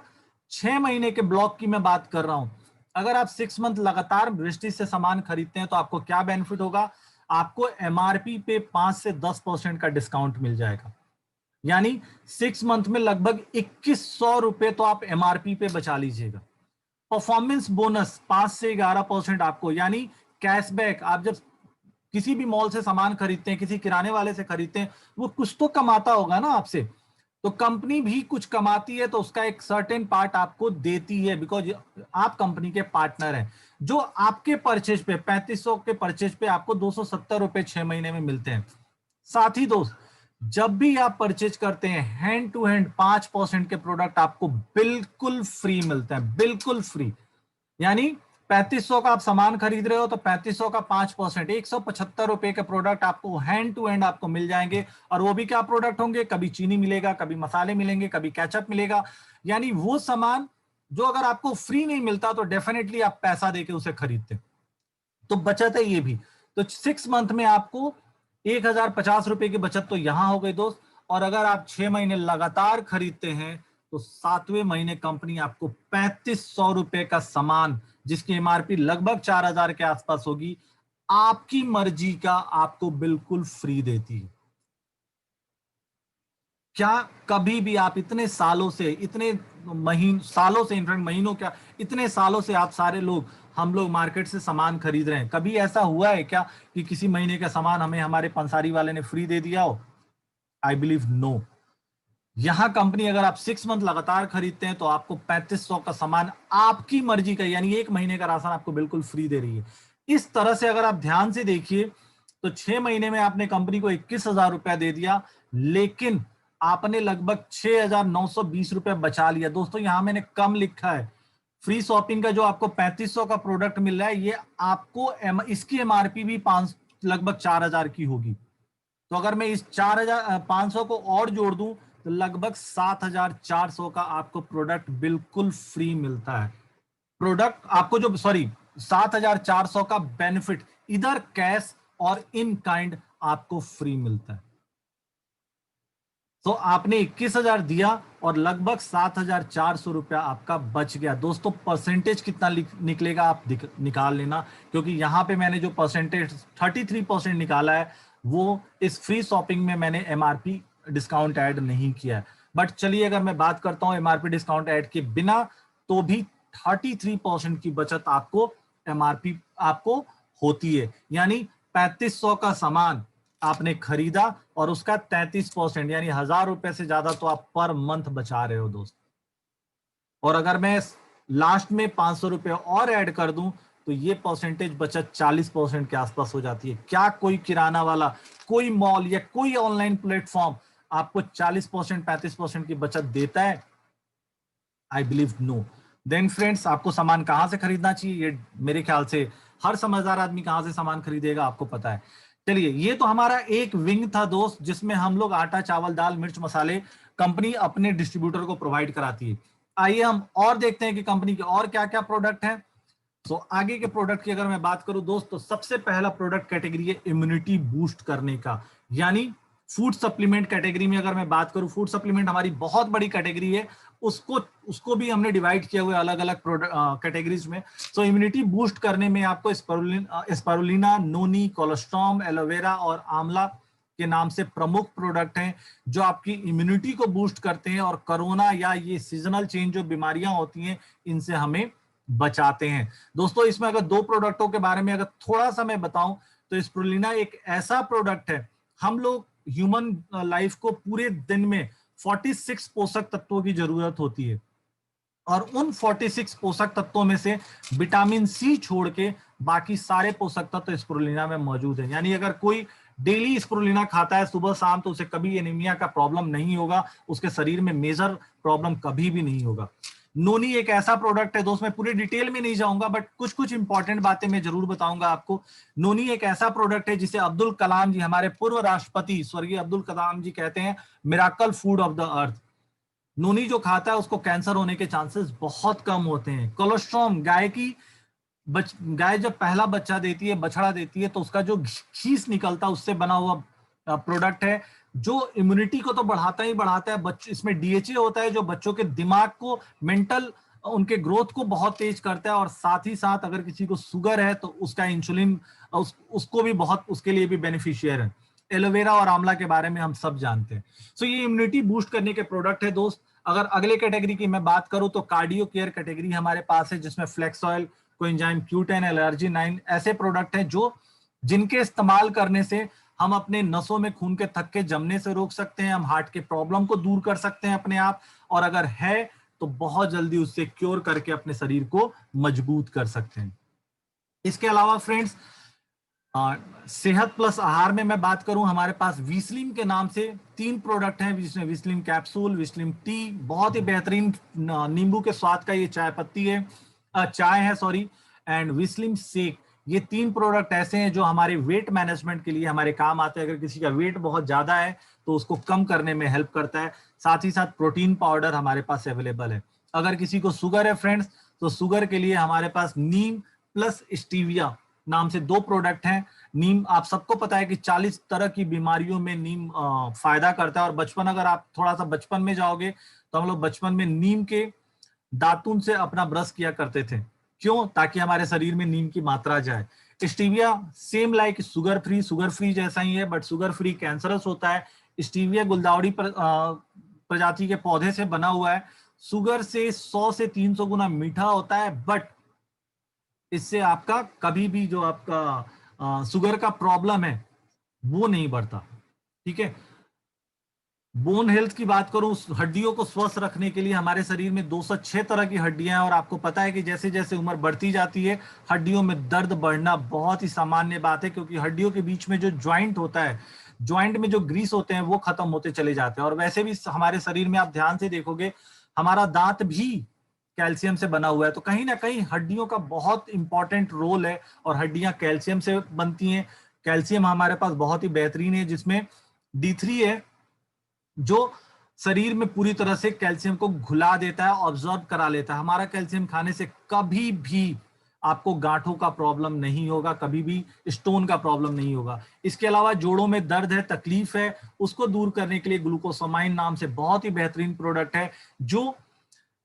6 महीने के ब्लॉक की मैं बात कर रहा हूं। अगर आप 6 मंथ लगातार वेस्टिज से सामान खरीदते हैं तो आपको क्या बेनिफिट होगा? आपको एमआरपी पे 5 से 10% का डिस्काउंट मिल जाएगा। यानी 6 मंथ में लगभग 2100 रुपए तो आप एमआरपी पे बचा लीजिएगा। परफॉर्मेंस बोनस 5 से 11% आपको, यानी कैशबैक। आप जब किसी भी मॉल से सामान खरीदते हैं, किसी किराने वाले से खरीदते हैं, वो कुछ तो कमाता होगा ना आपसे, तो कंपनी भी कुछ कमाती है, तो उसका एक सर्टेन पार्ट आपको देती है, बिकॉज आप कंपनी के पार्टनर हैं। जो आपके परचेज पे 3500 के परचेज पे आपको 270 रुपए 6 महीने में मिलते हैं। साथ ही दोस्त, जब भी आप परचेज करते हैं हैंड टू हैंड 5% के प्रोडक्ट आपको बिल्कुल फ्री मिलते हैं, बिल्कुल फ्री। यानी 3500 का आप सामान खरीद रहे हो तो 3500 का 5%, 175 रुपए के प्रोडक्ट आपको हैंड टू हैंड आपको मिल जाएंगे। और वो भी क्या प्रोडक्ट होंगे? कभी चीनी मिलेगा, कभी मसाले मिलेंगे, कभी केचप मिलेगा। यानी वो सामान जो अगर आपको फ्री नहीं मिलता तो डेफिनेटली आप पैसा देके उसे खरीदते। तो बचत है ये भी। तो 6 मंथ में आपको 1050 रुपए की बचत तो यहां हो गई दोस्त। और अगर आप 6 महीने लगातार खरीदते हैं तो 7वें महीने कंपनी आपको 3500 रुपए का सामान, जिसकी एमआरपी लगभग 4000 के आसपास होगी, आपकी मर्जी का आपको बिल्कुल फ्री देती है। क्या कभी भी आप इतने सालों से, इतने सालों से, इनफैक्ट महीनों क्या, इतने सालों से आप सारे लोग, हम लोग मार्केट से सामान खरीद रहे हैं, कभी ऐसा हुआ है क्या कि किसी महीने का सामान हमें हमारे पंसारी वाले ने फ्री दे दिया हो? I believe no. यहां कंपनी, अगर आप 6 मंथ लगातार खरीदते हैं तो आपको 3500 का सामान आपकी मर्जी का, यानी एक महीने का राशन आपको बिल्कुल फ्री दे रही है। इस तरह से अगर आप ध्यान से देखिए तो 6 महीने में आपने कंपनी को 21,000 रुपया दे दिया, लेकिन आपने लगभग 6,920 रुपया बचा लिया। दोस्तों यहां मैंने कम लिखा है, फ्री शॉपिंग का जो आपको 3500 का प्रोडक्ट मिल रहा है, ये आपको इसकी एमआरपी भी लगभग 4,000 की होगी। तो अगर मैं इस 4,500 को और जोड़ दूं तो लगभग 7,400 का आपको प्रोडक्ट बिल्कुल फ्री मिलता है। प्रोडक्ट आपको जो, सॉरी, 7,400 का बेनिफिट इधर कैश और इन काइंड आपको फ्री मिलता है। तो आपने 21,000 दिया और लगभग 7,400 रुपया आपका बच गया। दोस्तों परसेंटेज कितना निकलेगा आप निकाल लेना, क्योंकि यहां पे मैंने जो परसेंटेज 33% निकाला है वो इस फ्री शॉपिंग में मैंने एमआरपी डिस्काउंट ऐड नहीं किया है। बट चलिए अगर मैं बात करता हूं एमआरपी डिस्काउंट ऐड के बिना, तो भी 33% की बचत आपको एमआरपी आपको होती है। यानी 3500 का सामान आपने खरीदा और उसका 33% यानी 1,000 रुपए से ज्यादा तो आप पर मंथ बचा रहे हो दोस्त। और अगर मैं लास्ट में 500 रुपए और ऐड कर दूं तो ये परसेंटेज बचत 40% के आसपास हो जाती है। क्या कोई किराना वाला, कोई मॉल या कोई ऑनलाइन प्लेटफॉर्म आपको 40% 35% की बचत देता है? I believe no. Then friends, आपको सामान कहां से खरीदना चाहिए? ये मेरे ख्याल से हर समझदार आदमी कहां से सामान खरीदेगा आपको पता है। चलिए, ये तो हमारा एक विंग था दोस्त, जिसमें हम लोग आटा, चावल, दाल, मिर्च, मसाले कंपनी अपने डिस्ट्रीब्यूटर को प्रोवाइड कराती है। आइए हम और देखते हैं कि कंपनी के और क्या क्या प्रोडक्ट हैं। तो आगे के प्रोडक्ट की अगर मैं बात करूं दोस्त, तो सबसे पहला प्रोडक्ट कैटेगरी है इम्यूनिटी बूस्ट करने का, यानी फूड सप्लीमेंट कैटेगरी में अगर मैं बात करूं, फूड सप्लीमेंट हमारी बहुत बड़ी कैटेगरी है, उसको उसको भी हमने डिवाइड किया हुआ है अलग अलग कैटेगरीज में। सो इम्यूनिटी बूस्ट करने में आपको स्पारुलिना, नोनी, कोलेस्ट्रॉम, एलोवेरा और आंवला के नाम से प्रमुख प्रोडक्ट हैं जो आपकी इम्यूनिटी को बूस्ट करते हैं और कोरोना या ये सीजनल चेंज जो बीमारियां होती हैं इनसे हमें बचाते हैं। दोस्तों इसमें अगर दो प्रोडक्टों के बारे में अगर थोड़ा सा मैं बताऊं तो स्प्रुलिना एक ऐसा प्रोडक्ट है, हम लोग ह्यूमन लाइफ को पूरे दिन में 46 पोषक तत्वों की जरूरत होती है और उन 46 पोषक तत्वों में से विटामिन सी छोड़ के बाकी सारे पोषक तत्व स्प्रुलिना में मौजूद है। यानी अगर कोई डेली स्प्रुलिना खाता है सुबह शाम, तो उसे कभी एनीमिया का प्रॉब्लम नहीं होगा, उसके शरीर में मेजर प्रॉब्लम कभी भी नहीं होगा। नोनी एक ऐसा प्रोडक्ट है दोस्त, मैं पूरी डिटेल में नहीं जाऊंगा बट कुछ कुछ इंपॉर्टेंट बातें मैं जरूर बताऊंगा आपको। नोनी एक ऐसा प्रोडक्ट है जिसे अब्दुल कलाम जी, हमारे पूर्व राष्ट्रपति स्वर्गीय अब्दुल कलाम जी कहते हैं miracle food of the earth. Noni जो खाता है उसको कैंसर होने के चांसेस बहुत कम होते हैं। कोलोस्ट्रॉम, गाय जब पहला बच्चा देती है, बछड़ा देती है, तो उसका जो खीस निकलता है उससे बना हुआ प्रोडक्ट है, जो इम्यूनिटी को तो बढ़ाता ही बढ़ाता है। इसमें डीएचए होता है जो बच्चों के दिमाग को, मेंटल उनके ग्रोथ को बहुत तेज करता है, और साथ ही साथ अगर किसी को शुगर है तो उसका इंसुलिन उसको भी बहुत, उसके लिए भी बेनिफिशियर है। एलोवेरा और आंवला के बारे में हम सब जानते हैं। सो ये इम्यूनिटी बूस्ट करने के प्रोडक्ट है दोस्त। अगर अगले कैटेगरी की मैं बात करूं तो कार्डियो केयर कैटेगरी हमारे पास है, जिसमें flex oil, coenzyme Q10, allergy 9 ऐसे प्रोडक्ट हैं जो जिनके इस्तेमाल करने से हम अपने नसों में खून के थक्के जमने से रोक सकते हैं, हम हार्ट के प्रॉब्लम को दूर कर सकते हैं अपने आप, और अगर है तो बहुत जल्दी उससे क्योर करके अपने शरीर को मजबूत कर सकते हैं। इसके अलावा फ्रेंड्स, सेहत प्लस आहार में मैं बात करूं, हमारे पास विस्लिम के नाम से 3 प्रोडक्ट हैं, जिसमें विस्लिम कैप्सूल, विस्लिम टी, बहुत ही बेहतरीन नींबू के स्वाद का ये चाय पत्ती है, चाय है सॉरी, एंड विस्लिम शेक। ये 3 प्रोडक्ट ऐसे हैं जो हमारे वेट मैनेजमेंट के लिए हमारे काम आते हैं। अगर किसी का वेट बहुत ज्यादा है तो उसको कम करने में हेल्प करता है। साथ ही साथ प्रोटीन पाउडर हमारे पास अवेलेबल है। अगर किसी को शुगर है फ्रेंड्स, तो शुगर के लिए हमारे पास नीम प्लस स्टीविया नाम से 2 प्रोडक्ट हैं। नीम, आप सबको पता है कि 40 तरह की बीमारियों में नीम फायदा करता है, और बचपन, अगर आप थोड़ा सा बचपन में जाओगे तो हम लोग बचपन में नीम के दातुन से अपना ब्रश किया करते थे। क्यों? ताकि हमारे शरीर में नीम की मात्रा जाए। Stevia same like sugar free जैसा ही है, बट शुगर फ्री कैंसरस होता है। स्टीविया गुलदावड़ी प्रजाति के पौधे से बना हुआ है, शुगर से 100 से 300 गुना मीठा होता है, बट इससे आपका कभी भी जो आपका शुगर का प्रॉब्लम है वो नहीं बढ़ता। ठीक है। बोन हेल्थ की बात करूं, हड्डियों को स्वस्थ रखने के लिए हमारे शरीर में 206 तरह की हड्डियां हैं, और आपको पता है कि जैसे जैसे उम्र बढ़ती जाती है हड्डियों में दर्द बढ़ना बहुत ही सामान्य बात है, क्योंकि हड्डियों के बीच में जो ज्वाइंट होता है, ज्वाइंट में जो ग्रीस होते हैं वो खत्म होते चले जाते हैं। और वैसे भी हमारे शरीर में आप ध्यान से देखोगे हमारा दांत भी कैल्शियम से बना हुआ है, तो कहीं ना कहीं हड्डियों का बहुत इंपॉर्टेंट रोल है, और हड्डियां कैल्शियम से बनती हैं। कैल्शियम हमारे पास बहुत ही बेहतरीन है, जिसमें D3 है जो शरीर में पूरी तरह से कैल्शियम को घुला देता है, ऑब्जॉर्ब करा लेता है। हमारा कैल्शियम खाने से कभी भी आपको गांठों का प्रॉब्लम नहीं होगा, कभी भी स्टोन का प्रॉब्लम नहीं होगा। इसके अलावा जोड़ों में दर्द है, तकलीफ है, उसको दूर करने के लिए ग्लूकोसामाइन नाम से बहुत ही बेहतरीन प्रोडक्ट है, जो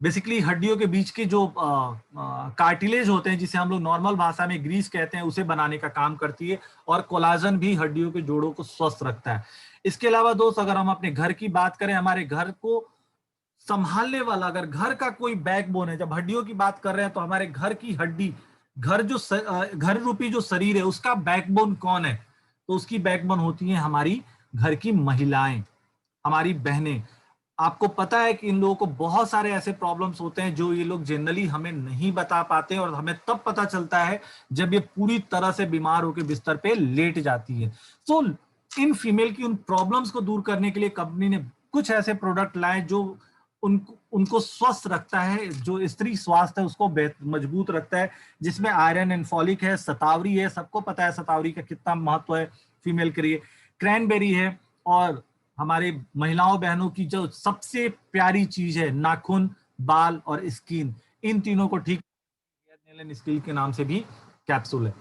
बेसिकली हड्डियों के बीच के जो कार्टिलेज होते हैं, जिसे हम लोग नॉर्मल भाषा में ग्रीस कहते हैं, उसे बनाने का काम करती है, और कोलाजन भी हड्डियों के जोड़ों को स्वस्थ रखता है। इसके अलावा दोस्त, अगर हम अपने घर की बात करें, हमारे घर को संभालने वाला, अगर घर का कोई बैकबोन है, जब हड्डियों की बात कर रहे हैं तो हमारे घर की हड्डी, घर रूपी जो शरीर है उसका बैकबोन कौन है? तो उसकी बैकबोन होती है हमारी घर की महिलाएं, हमारी बहनें। आपको पता है कि इन लोगों को बहुत सारे ऐसे प्रॉब्लम्स होते हैं जो ये लोग जनरली हमें नहीं बता पाते, और हमें तब पता चलता है जब ये पूरी तरह से बीमार होकर बिस्तर पे लेट जाती है। तो इन फीमेल की उन प्रॉब्लम्स को दूर करने के लिए कंपनी ने कुछ ऐसे प्रोडक्ट लाए जो उनको स्वस्थ रखता है, जो स्त्री स्वास्थ्य है उसको मजबूत रखता है, जिसमें आयरन एंड फॉलिक है, शतावरी है, सबको पता है शतावरी का कितना महत्व है फीमेल के लिए, क्रैनबेरी है, और हमारे महिलाओं बहनों की जो सबसे प्यारी चीज है नाखून, बाल और स्किन, इन तीनों को ठीक स्किल के नाम से भी कैप्सूल है।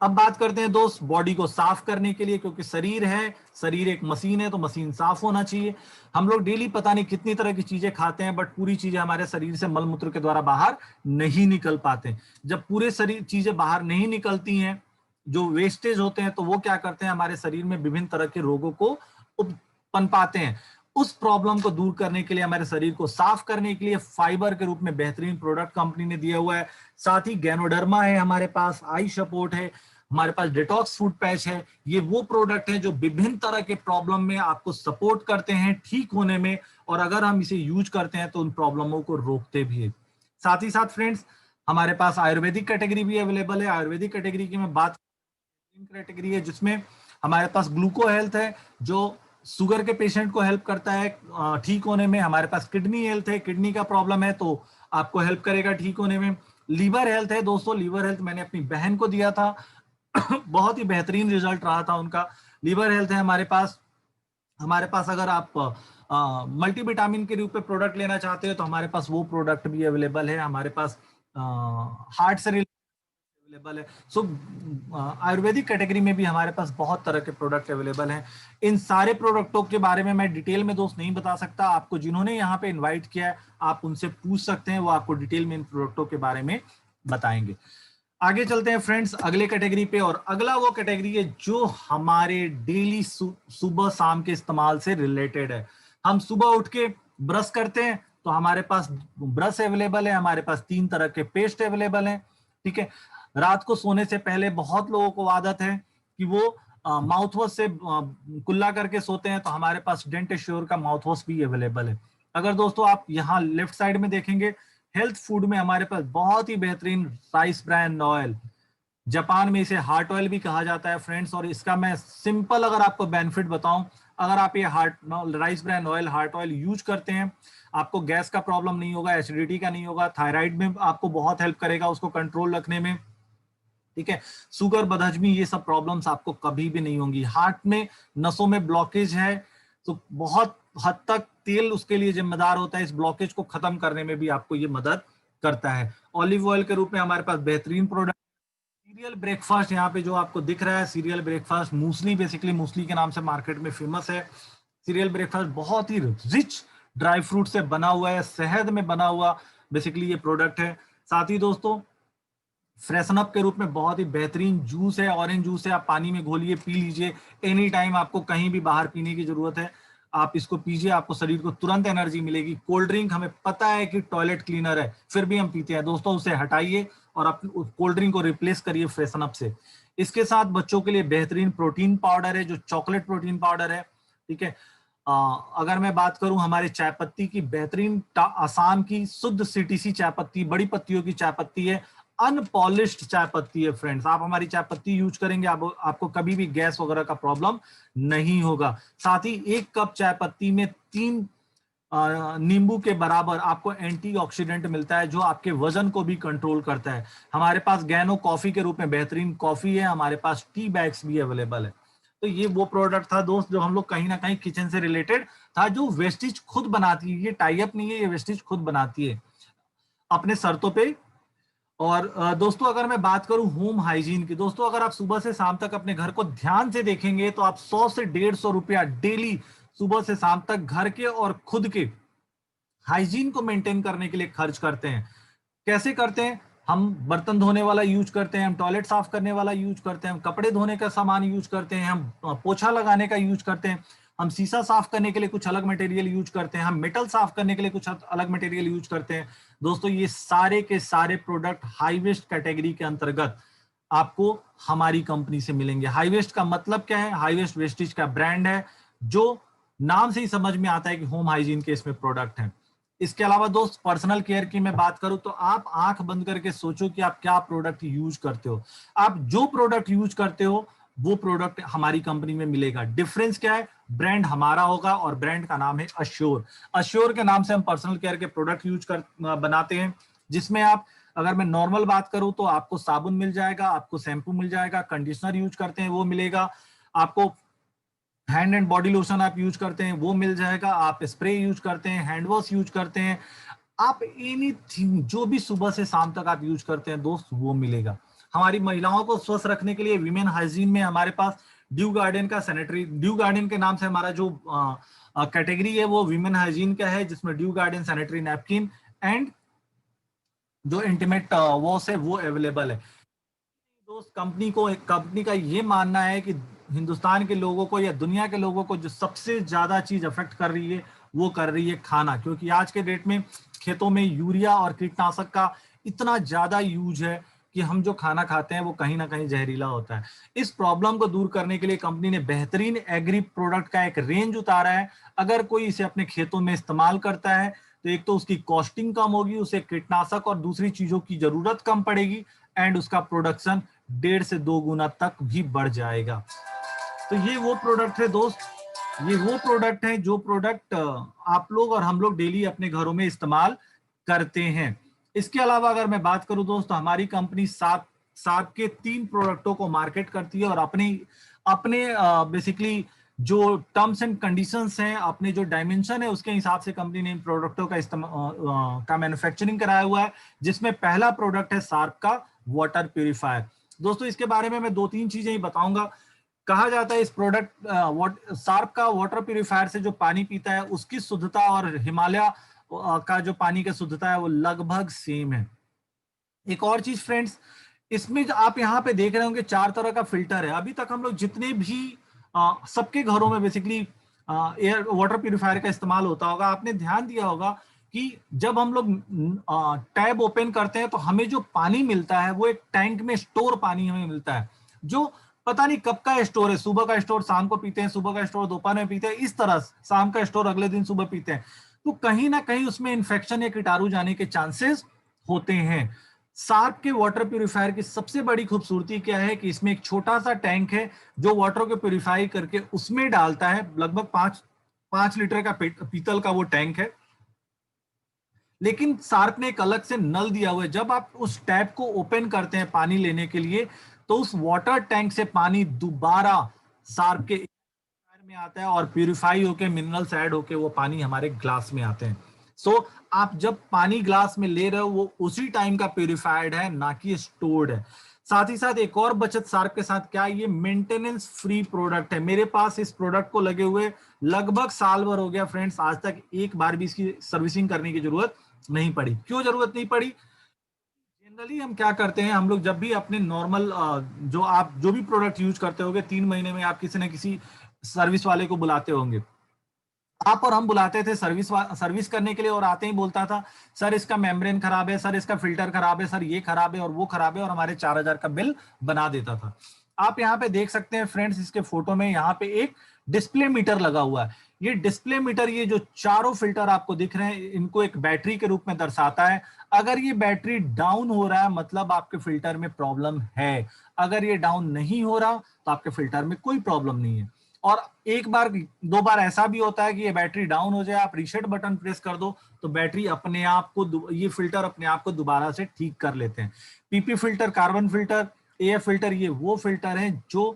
अब बात करते हैं दोस्त बॉडी को साफ करने के लिए, क्योंकि शरीर एक मशीन है, तो मशीन साफ होना चाहिए। हम लोग डेली पता नहीं कितनी तरह की चीजें खाते हैं, बट पूरी चीजें हमारे शरीर से मलमूत्र के द्वारा बाहर नहीं निकल पाते। जब पूरे शरीर चीजें बाहर नहीं निकलती हैं, जो वेस्टेज होते हैं, तो वो क्या करते हैं, हमारे शरीर में विभिन्न तरह के रोगों को पनपाते हैं। उस प्रॉब्लम को दूर करने के लिए, हमारे शरीर को साफ करने के लिए फाइबर के रूप में बेहतरीन प्रोडक्ट कंपनी ने दिया हुआ है। साथ ही गैनोडर्मा है हमारे पास, आई सपोर्ट है हमारे पास, डिटॉक्स फूड पैच है। ये वो प्रोडक्ट है जो विभिन्न तरह के प्रॉब्लम में आपको सपोर्ट करते हैं ठीक होने में, और अगर हम इसे यूज करते हैं तो उन प्रॉब्लमों को रोकते भी है। साथ ही साथ फ्रेंड्स, हमारे पास आयुर्वेदिक कैटेगरी भी अवेलेबल है। आयुर्वेदिक कैटेगरी की मैं बात कैटेगरी है जिसमें हमारे पास ग्लूको हेल्थ है जो शुगर के पेशेंट को हेल्प करता है ठीक होने में। हमारे पास किडनी हेल्थ है, किडनी का प्रॉब्लम है तो आपको हेल्प करेगा ठीक होने में। लीवर हेल्थ है दोस्तों, लीवर हेल्थ मैंने अपनी बहन को दिया था बहुत ही बेहतरीन रिजल्ट रहा था उनका। लीवर हेल्थ है हमारे पास अगर आप मल्टीविटामिन के रूप में प्रोडक्ट लेना चाहते हो तो हमारे पास वो प्रोडक्ट भी अवेलेबल है। हमारे पास हार्ट से अवेलेबल है। सो आयुर्वेदिक कैटेगरी में भी हमारे पास बहुत तरह के प्रोडक्ट अवेलेबल हैं। इन सारे प्रोडक्टों के बारे में मैं डिटेल में दोस्त नहीं बता सकता, आपको जिन्होंने यहाँ पे इनवाइट किया है आप उनसे पूछ सकते हैं, वो आपको डिटेल में इन प्रोडक्टों के बारे में बताएंगे। आगे चलते हैं फ्रेंड्स अगले कैटेगरी पे, और अगला वो कैटेगरी है जो हमारे डेली सुबह शाम के इस्तेमाल से रिलेटेड है। हम सुबह उठ के ब्रश करते हैं तो हमारे पास ब्रश अवेलेबल है, हमारे पास 3 तरह के पेस्ट अवेलेबल हैं, ठीक है। रात को सोने से पहले बहुत लोगों को आदत है कि वो माउथ वॉश से कुल्ला करके सोते हैं, तो हमारे पास डेंट एश्योर का माउथ वॉश भी अवेलेबल है। अगर दोस्तों आप यहाँ लेफ्ट साइड में देखेंगे हेल्थ फूड में हमारे पास बहुत ही बेहतरीन राइस ब्रान ऑयल, जापान में इसे हार्ट ऑयल भी कहा जाता है फ्रेंड्स, और इसका मैं सिंपल अगर आपको बेनिफिट बताऊं, अगर आप ये rice bran oil heart oil use करते हैं आपको गैस का प्रॉब्लम नहीं होगा, एसिडिटी का नहीं होगा, थायराइड में आपको बहुत हेल्प करेगा उसको कंट्रोल रखने में, ठीक है। शुगर, बदहजमी, ये सब प्रॉब्लम्स आपको कभी भी नहीं होंगी। हार्ट में नसों में ब्लॉकेज है तो बहुत हद तक तेल उसके लिए जिम्मेदार होता है, इस ब्लॉकेज को खत्म करने में भी आपको ये मदद करता है। ऑलिव ऑयल के रूप में हमारे पास बेहतरीन प्रोडक्ट। सीरियल ब्रेकफास्ट यहाँ पे जो आपको दिख रहा है, सीरियल ब्रेकफास्ट मूसली, बेसिकली मूसली के नाम से मार्केट में फेमस है। सीरियल ब्रेकफास्ट बहुत ही रिच ड्राई फ्रूट से बना हुआ है, शहद में बना हुआ बेसिकली ये प्रोडक्ट है। साथ ही दोस्तों फ्रेशन अप के रूप में बहुत ही बेहतरीन जूस है, ऑरेंज जूस है, आप पानी में घोलिए पी लीजिए एनी टाइम, आपको कहीं भी बाहर पीने की जरूरत है आप इसको पीजिए, आपको शरीर को तुरंत एनर्जी मिलेगी। कोल्ड ड्रिंक हमें पता है कि टॉयलेट क्लीनर है फिर भी हम पीते हैं दोस्तों, उसे हटाइए और अपने कोल्ड ड्रिंक को रिप्लेस करिए फ्रेशन अप से। इसके साथ बच्चों के लिए बेहतरीन प्रोटीन पाउडर है जो चॉकलेट प्रोटीन पाउडर है, ठीक है। अगर मैं बात करूं हमारे चाय पत्ती की, बेहतरीन आसाम की शुद्ध सीटीसी चाय पत्ती, बड़ी पत्तियों की चाय पत्ती है, अनपॉलिश्ड चाय पत्ती है फ्रेंड्स। आप हमारी चाय पत्ती यूज करेंगे आपको कभी भी गैस वगैरह का प्रॉब्लम नहीं होगा। साथ ही 1 कप चाय पत्ती में 3 नींबू के बराबर आपको एंटीऑक्सीडेंट मिलता है जो आपके वजन को भी कंट्रोल करता है। हमारे पास गैनो कॉफी के रूप में बेहतरीन कॉफी है, हमारे पास टी बैग्स भी अवेलेबल है। तो ये वो प्रोडक्ट था दोस्त जो हम लोग कहीं ना कहीं किचन से रिलेटेड था, जो वेस्टेज खुद बनाती है, ये टाई अप नहीं है, ये वेस्टेज खुद बनाती है अपने शर्तों पे। और दोस्तों अगर मैं बात करूं होम हाइजीन की, दोस्तों अगर आप सुबह से शाम तक अपने घर को ध्यान से देखेंगे तो आप 100 से 150 रुपया डेली सुबह से शाम तक घर के और खुद के हाइजीन को मेंटेन करने के लिए खर्च करते हैं। कैसे करते हैं? हम बर्तन धोने वाला यूज करते हैं, हम टॉयलेट साफ करने वाला यूज करते हैं, हम कपड़े धोने का सामान यूज करते हैं, हम पोछा लगाने का यूज करते हैं, हम शीशा साफ करने के लिए कुछ अलग मटेरियल यूज करते हैं, हम मेटल साफ करने के लिए कुछ अलग मटेरियल यूज करते हैं। दोस्तों ये सारे के सारे प्रोडक्ट हाई वेस्ट कैटेगरी के अंतर्गत आपको हमारी कंपनी से मिलेंगे। हाई वेस्ट का मतलब क्या है? हाई वेस्ट वेस्टेज का ब्रांड है जो नाम से ही समझ में आता है कि होम हाइजीन के इसमें प्रोडक्ट हैं। इसके अलावा दोस्त पर्सनल केयर की मैं बात करूं तो आप आंख बंद करके सोचो कि आप क्या प्रोडक्ट यूज करते हो। आप जो प्रोडक्ट यूज करते हो वो प्रोडक्ट हमारी कंपनी में मिलेगा। डिफरेंस क्या है? ब्रांड हमारा होगा और ब्रांड का नाम है अश्योर। अश्योर के नाम से हम पर्सनल केयर के प्रोडक्ट बनाते हैं, जिसमें आप, अगर मैं नॉर्मल बात करूं तो आपको साबुन मिल जाएगा, आपको शैम्पू मिल जाएगा, कंडीशनर यूज करते हैं वो मिलेगा, आपको हैंड एंड बॉडी लोशन आप यूज करते हैं वो मिल जाएगा, आप स्प्रे यूज करते हैं, हैंड वॉश यूज करते हैं, आप एनीथिंग जो भी सुबह से शाम तक आप यूज करते हैं दोस्त वो मिलेगा। हमारी महिलाओं को स्वस्थ रखने के लिए विमेन हाइजीन में हमारे पास ड्यू गार्डन का सैनिटरी, ड्यू गार्डन के नाम से हमारा जो कैटेगरी है वो विमेन हाइजीन का है, जिसमें due garden sanitary napkin and जो इंटीमेट वॉश है वो अवेलेबल है। दोस्त कंपनी का ये मानना है कि हिंदुस्तान के लोगों को या दुनिया के लोगों को जो सबसे ज्यादा चीज अफेक्ट कर रही है वो कर रही है खाना, क्योंकि आज के डेट में खेतों में यूरिया और कीटनाशक का इतना ज्यादा यूज है कि हम जो खाना खाते हैं वो कहीं ना कहीं जहरीला होता है। इस प्रॉब्लम को दूर करने के लिए कंपनी ने बेहतरीन एग्री प्रोडक्ट का एक रेंज उतारा है। अगर कोई इसे अपने खेतों में इस्तेमाल करता है तो एक तो उसकी कॉस्टिंग कम होगी, उसे कीटनाशक और दूसरी चीजों की जरूरत कम पड़ेगी एंड उसका प्रोडक्शन 1.5 से 2 गुना तक भी बढ़ जाएगा। तो ये वो प्रोडक्ट है दोस्त, ये वो प्रोडक्ट है जो प्रोडक्ट आप लोग और हम लोग डेली अपने घरों में इस्तेमाल करते हैं। इसके अलावा अगर मैं बात करूं दोस्त, हमारी कंपनी सार्क के 3 प्रोडक्टों को मार्केट करती है और अपने अपने बेसिकली जो टर्म्स एंड कंडीशंस हैं, अपने जो डायमेंशन है उसके हिसाब से कंपनी ने इन प्रोडक्टों का मैन्युफैक्चरिंग कराया हुआ है, जिसमें पहला प्रोडक्ट है सार्क का वाटर प्यूरिफायर। दोस्तों इसके बारे में मैं 2-3 चीजें ही बताऊंगा। कहा जाता है इस प्रोडक्ट सार्क का वाटर प्यूरिफायर से जो पानी पीता है उसकी शुद्धता और हिमालय का जो पानी की शुद्धता है वो लगभग सेम है। एक और चीज फ्रेंड्स, इसमें जो आप यहाँ पे देख रहे होंगे 4 तरह का फिल्टर है। अभी तक हम लोग जितने भी सबके घरों में बेसिकली एयर वाटर प्यूरिफायर का इस्तेमाल होता होगा, आपने ध्यान दिया होगा कि जब हम लोग टैब ओपन करते हैं तो हमें जो पानी मिलता है वो एक टैंक में स्टोर पानी हमें मिलता है, जो पता नहीं कब का स्टोर है। सुबह का स्टोर शाम को पीते हैं, सुबह का स्टोर दोपहर में पीते हैं, इस तरह शाम का स्टोर अगले दिन सुबह पीते हैं। तो कहीं ना कहीं उसमें इन्फेक्शन या कीटाणु जाने के चांसेस होते हैं। सार्क के वाटर प्यूरिफायर की सबसे बड़ी खूबसूरती क्या है कि इसमें एक छोटा सा टैंक है जो वाटर को प्यूरिफाई करके उसमें डालता है। लगभग 5 लीटर का पीतल का वो टैंक है, लेकिन सार्क ने एक अलग से नल दिया हुआ है। जब आप उस टैप को ओपन करते हैं पानी लेने के लिए, तो उस वाटर टैंक से पानी दोबारा सार्क के में आता है और प्यूरिफाई होके मिनरल्स ऐड होके वो पानी हमारे ग्लास में आते हैं। सो आप जब पानी ग्लास में ले रहे हो वो उसी टाइम का प्यूरिफाइड है, ना कि स्टोर्ड है। साथ ही साथ एक और बचत सार्क के साथ क्या, ये मेंटेनेंस फ्री प्रोडक्ट है। मेरे पास इस प्रोडक्ट को लगे हुए लगभग साल भर हो गया फ्रेंड्स, आज तक एक बार भी इसकी सर्विसिंग करने की जरूरत नहीं पड़ी। क्यों जरूरत नहीं पड़ी? जनरली हम क्या करते हैं, हम लोग जब भी अपने नॉर्मल जो भी प्रोडक्ट यूज करते होंगे, 3 महीने में आप किसी न किसी सर्विस वाले को बुलाते होंगे। आप और हम बुलाते थे सर्विस करने के लिए, और आते ही बोलता था सर इसका मेम्ब्रेन खराब है, सर इसका फिल्टर खराब है, सर ये खराब है और वो खराब है, और हमारे 4000 का बिल बना देता था। आप यहाँ पे देख सकते हैं फ्रेंड्स, इसके फोटो में यहाँ पे एक डिस्प्ले मीटर लगा हुआ है। ये डिस्प्ले मीटर, ये जो चारों फिल्टर आपको दिख रहे हैं, इनको एक बैटरी के रूप में दर्शाता है। अगर ये बैटरी डाउन हो रहा है मतलब आपके फिल्टर में प्रॉब्लम है, अगर ये डाउन नहीं हो रहा तो आपके फिल्टर में कोई प्रॉब्लम नहीं है। और एक बार 2 बार ऐसा भी होता है कि ये बैटरी डाउन हो जाए, आप रीसेट बटन प्रेस कर दो तो बैटरी अपने आप को, ये फिल्टर अपने आप को दोबारा से ठीक कर लेते हैं। PP filter, carbon filter, AF filter, ये वो फिल्टर हैं जो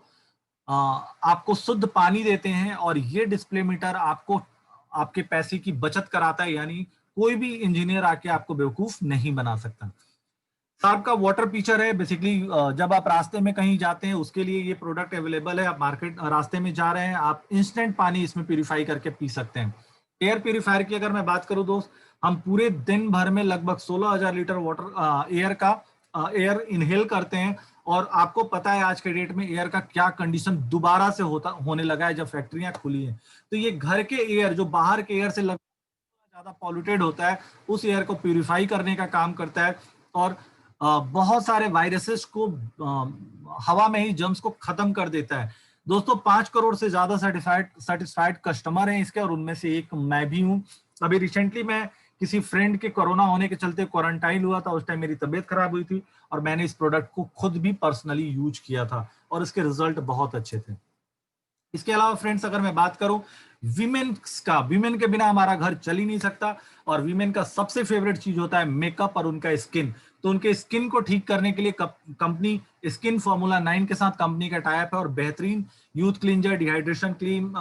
आपको शुद्ध पानी देते हैं, और ये डिस्प्ले मीटर आपको आपके पैसे की बचत कराता है। यानी कोई भी इंजीनियर आके आपको बेवकूफ नहीं बना सकता। सार्क का वाटर पिचर है बेसिकली, जब आप रास्ते में कहीं जाते हैं उसके लिए ये प्रोडक्ट अवेलेबल है। आप मार्केट रास्ते में जा रहे हैं, आप इंस्टेंट पानी इसमें प्यूरिफाई करके पी सकते हैं। एयर प्यूरिफायर की अगर मैं बात करूं दोस्त, हम पूरे दिन भर में लगभग 16,000 लीटर वाटर एयर इनहेल करते हैं। और आपको पता है आज के डेट में एयर का क्या कंडीशन दोबारा से होने लगा है जब फैक्ट्रियां खुली हैं। तो ये घर के एयर, जो बाहर के एयर से ज्यादा पॉल्यूटेड होता है, उस एयर को प्यूरिफाई करने का काम करता है, और बहुत सारे वायरसेस को, हवा में ही जर्म्स को खत्म कर देता है। दोस्तों 5 करोड़ से ज्यादा सेटिस्फाइड कस्टमर हैं इसके, और उनमें से एक मैं भी हूं। अभी रिसेंटली मैं किसी फ्रेंड के कोरोना होने के चलते क्वारंटाइन हुआ था, उस टाइम मेरी तबीयत खराब हुई थी और मैंने इस प्रोडक्ट को खुद भी पर्सनली यूज किया था और इसके रिजल्ट बहुत अच्छे थे। इसके अलावा फ्रेंड्स अगर मैं बात करूं विमेन के बिना हमारा घर चल ही नहीं सकता, और विमेन का सबसे फेवरेट चीज होता है मेकअप और उनका स्किन। तो उनके स्किन को ठीक करने के लिए कंपनी स्किन फॉर्मूला 9 के साथ कंपनी का टाइप है, और बेहतरीन youth cleanser, dehydration cream,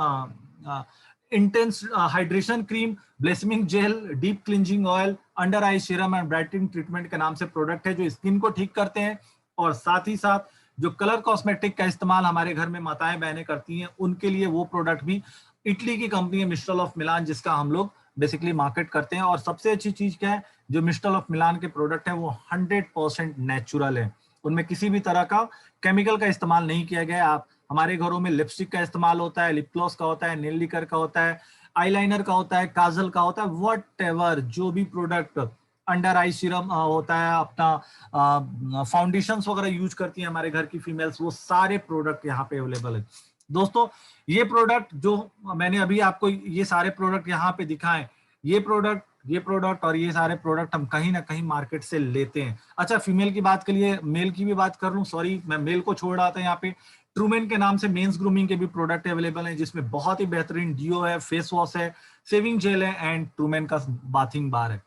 intense hydration cream, blossoming gel, deep cleansing oil, under eye serum and brightening treatment के नाम से प्रोडक्ट है जो स्किन को ठीक करते हैं। और साथ ही साथ जो कलर कॉस्मेटिक का इस्तेमाल हमारे घर में माताएं बहनें करती हैं, उनके लिए वो प्रोडक्ट भी इटली की कंपनी है मिस्ट्रल ऑफ मिलान, जिसका हम लोग बेसिकली मार्केट करते हैं। और सबसे अच्छी चीज क्या है, जो मिस्ट्रल ऑफ मिलान के प्रोडक्ट है वो 100% नेचुरल है, उनमें किसी भी तरह का केमिकल का इस्तेमाल नहीं किया गया है। आप हमारे घरों में लिपस्टिक का इस्तेमाल होता है, लिप ग्लॉस का होता है, नेल लिकर का होता है, आईलाइनर का होता है, काजल का होता है, व्हाटएवर जो भी प्रोडक्ट, अंडर आई सीरम होता है, अपना फाउंडेशंस वगैरह यूज करती हैं हमारे घर की फीमेल्स, वो सारे प्रोडक्ट यहाँ पे अवेलेबल है। दोस्तों ये प्रोडक्ट जो मैंने अभी आपको ये सारे प्रोडक्ट यहाँ पे दिखाएं, ये प्रोडक्ट ये प्रोडक्ट और ये सारे प्रोडक्ट हम कहीं ना कहीं मार्केट से लेते हैं। अच्छा, फीमेल की बात के लिए मेल की भी बात कर लूं, सॉरी मैं मेल को छोड़ रहा था यहाँ पे। ट्रूमेन के नाम से मेंस ग्रूमिंग के भी प्रोडक्ट अवेलेबल हैं, जिसमें बहुत ही बेहतरीन डीओ है, फेस वॉश है, सेविंग जेल है एंड ट्रूमेन का बाथिंग बार है।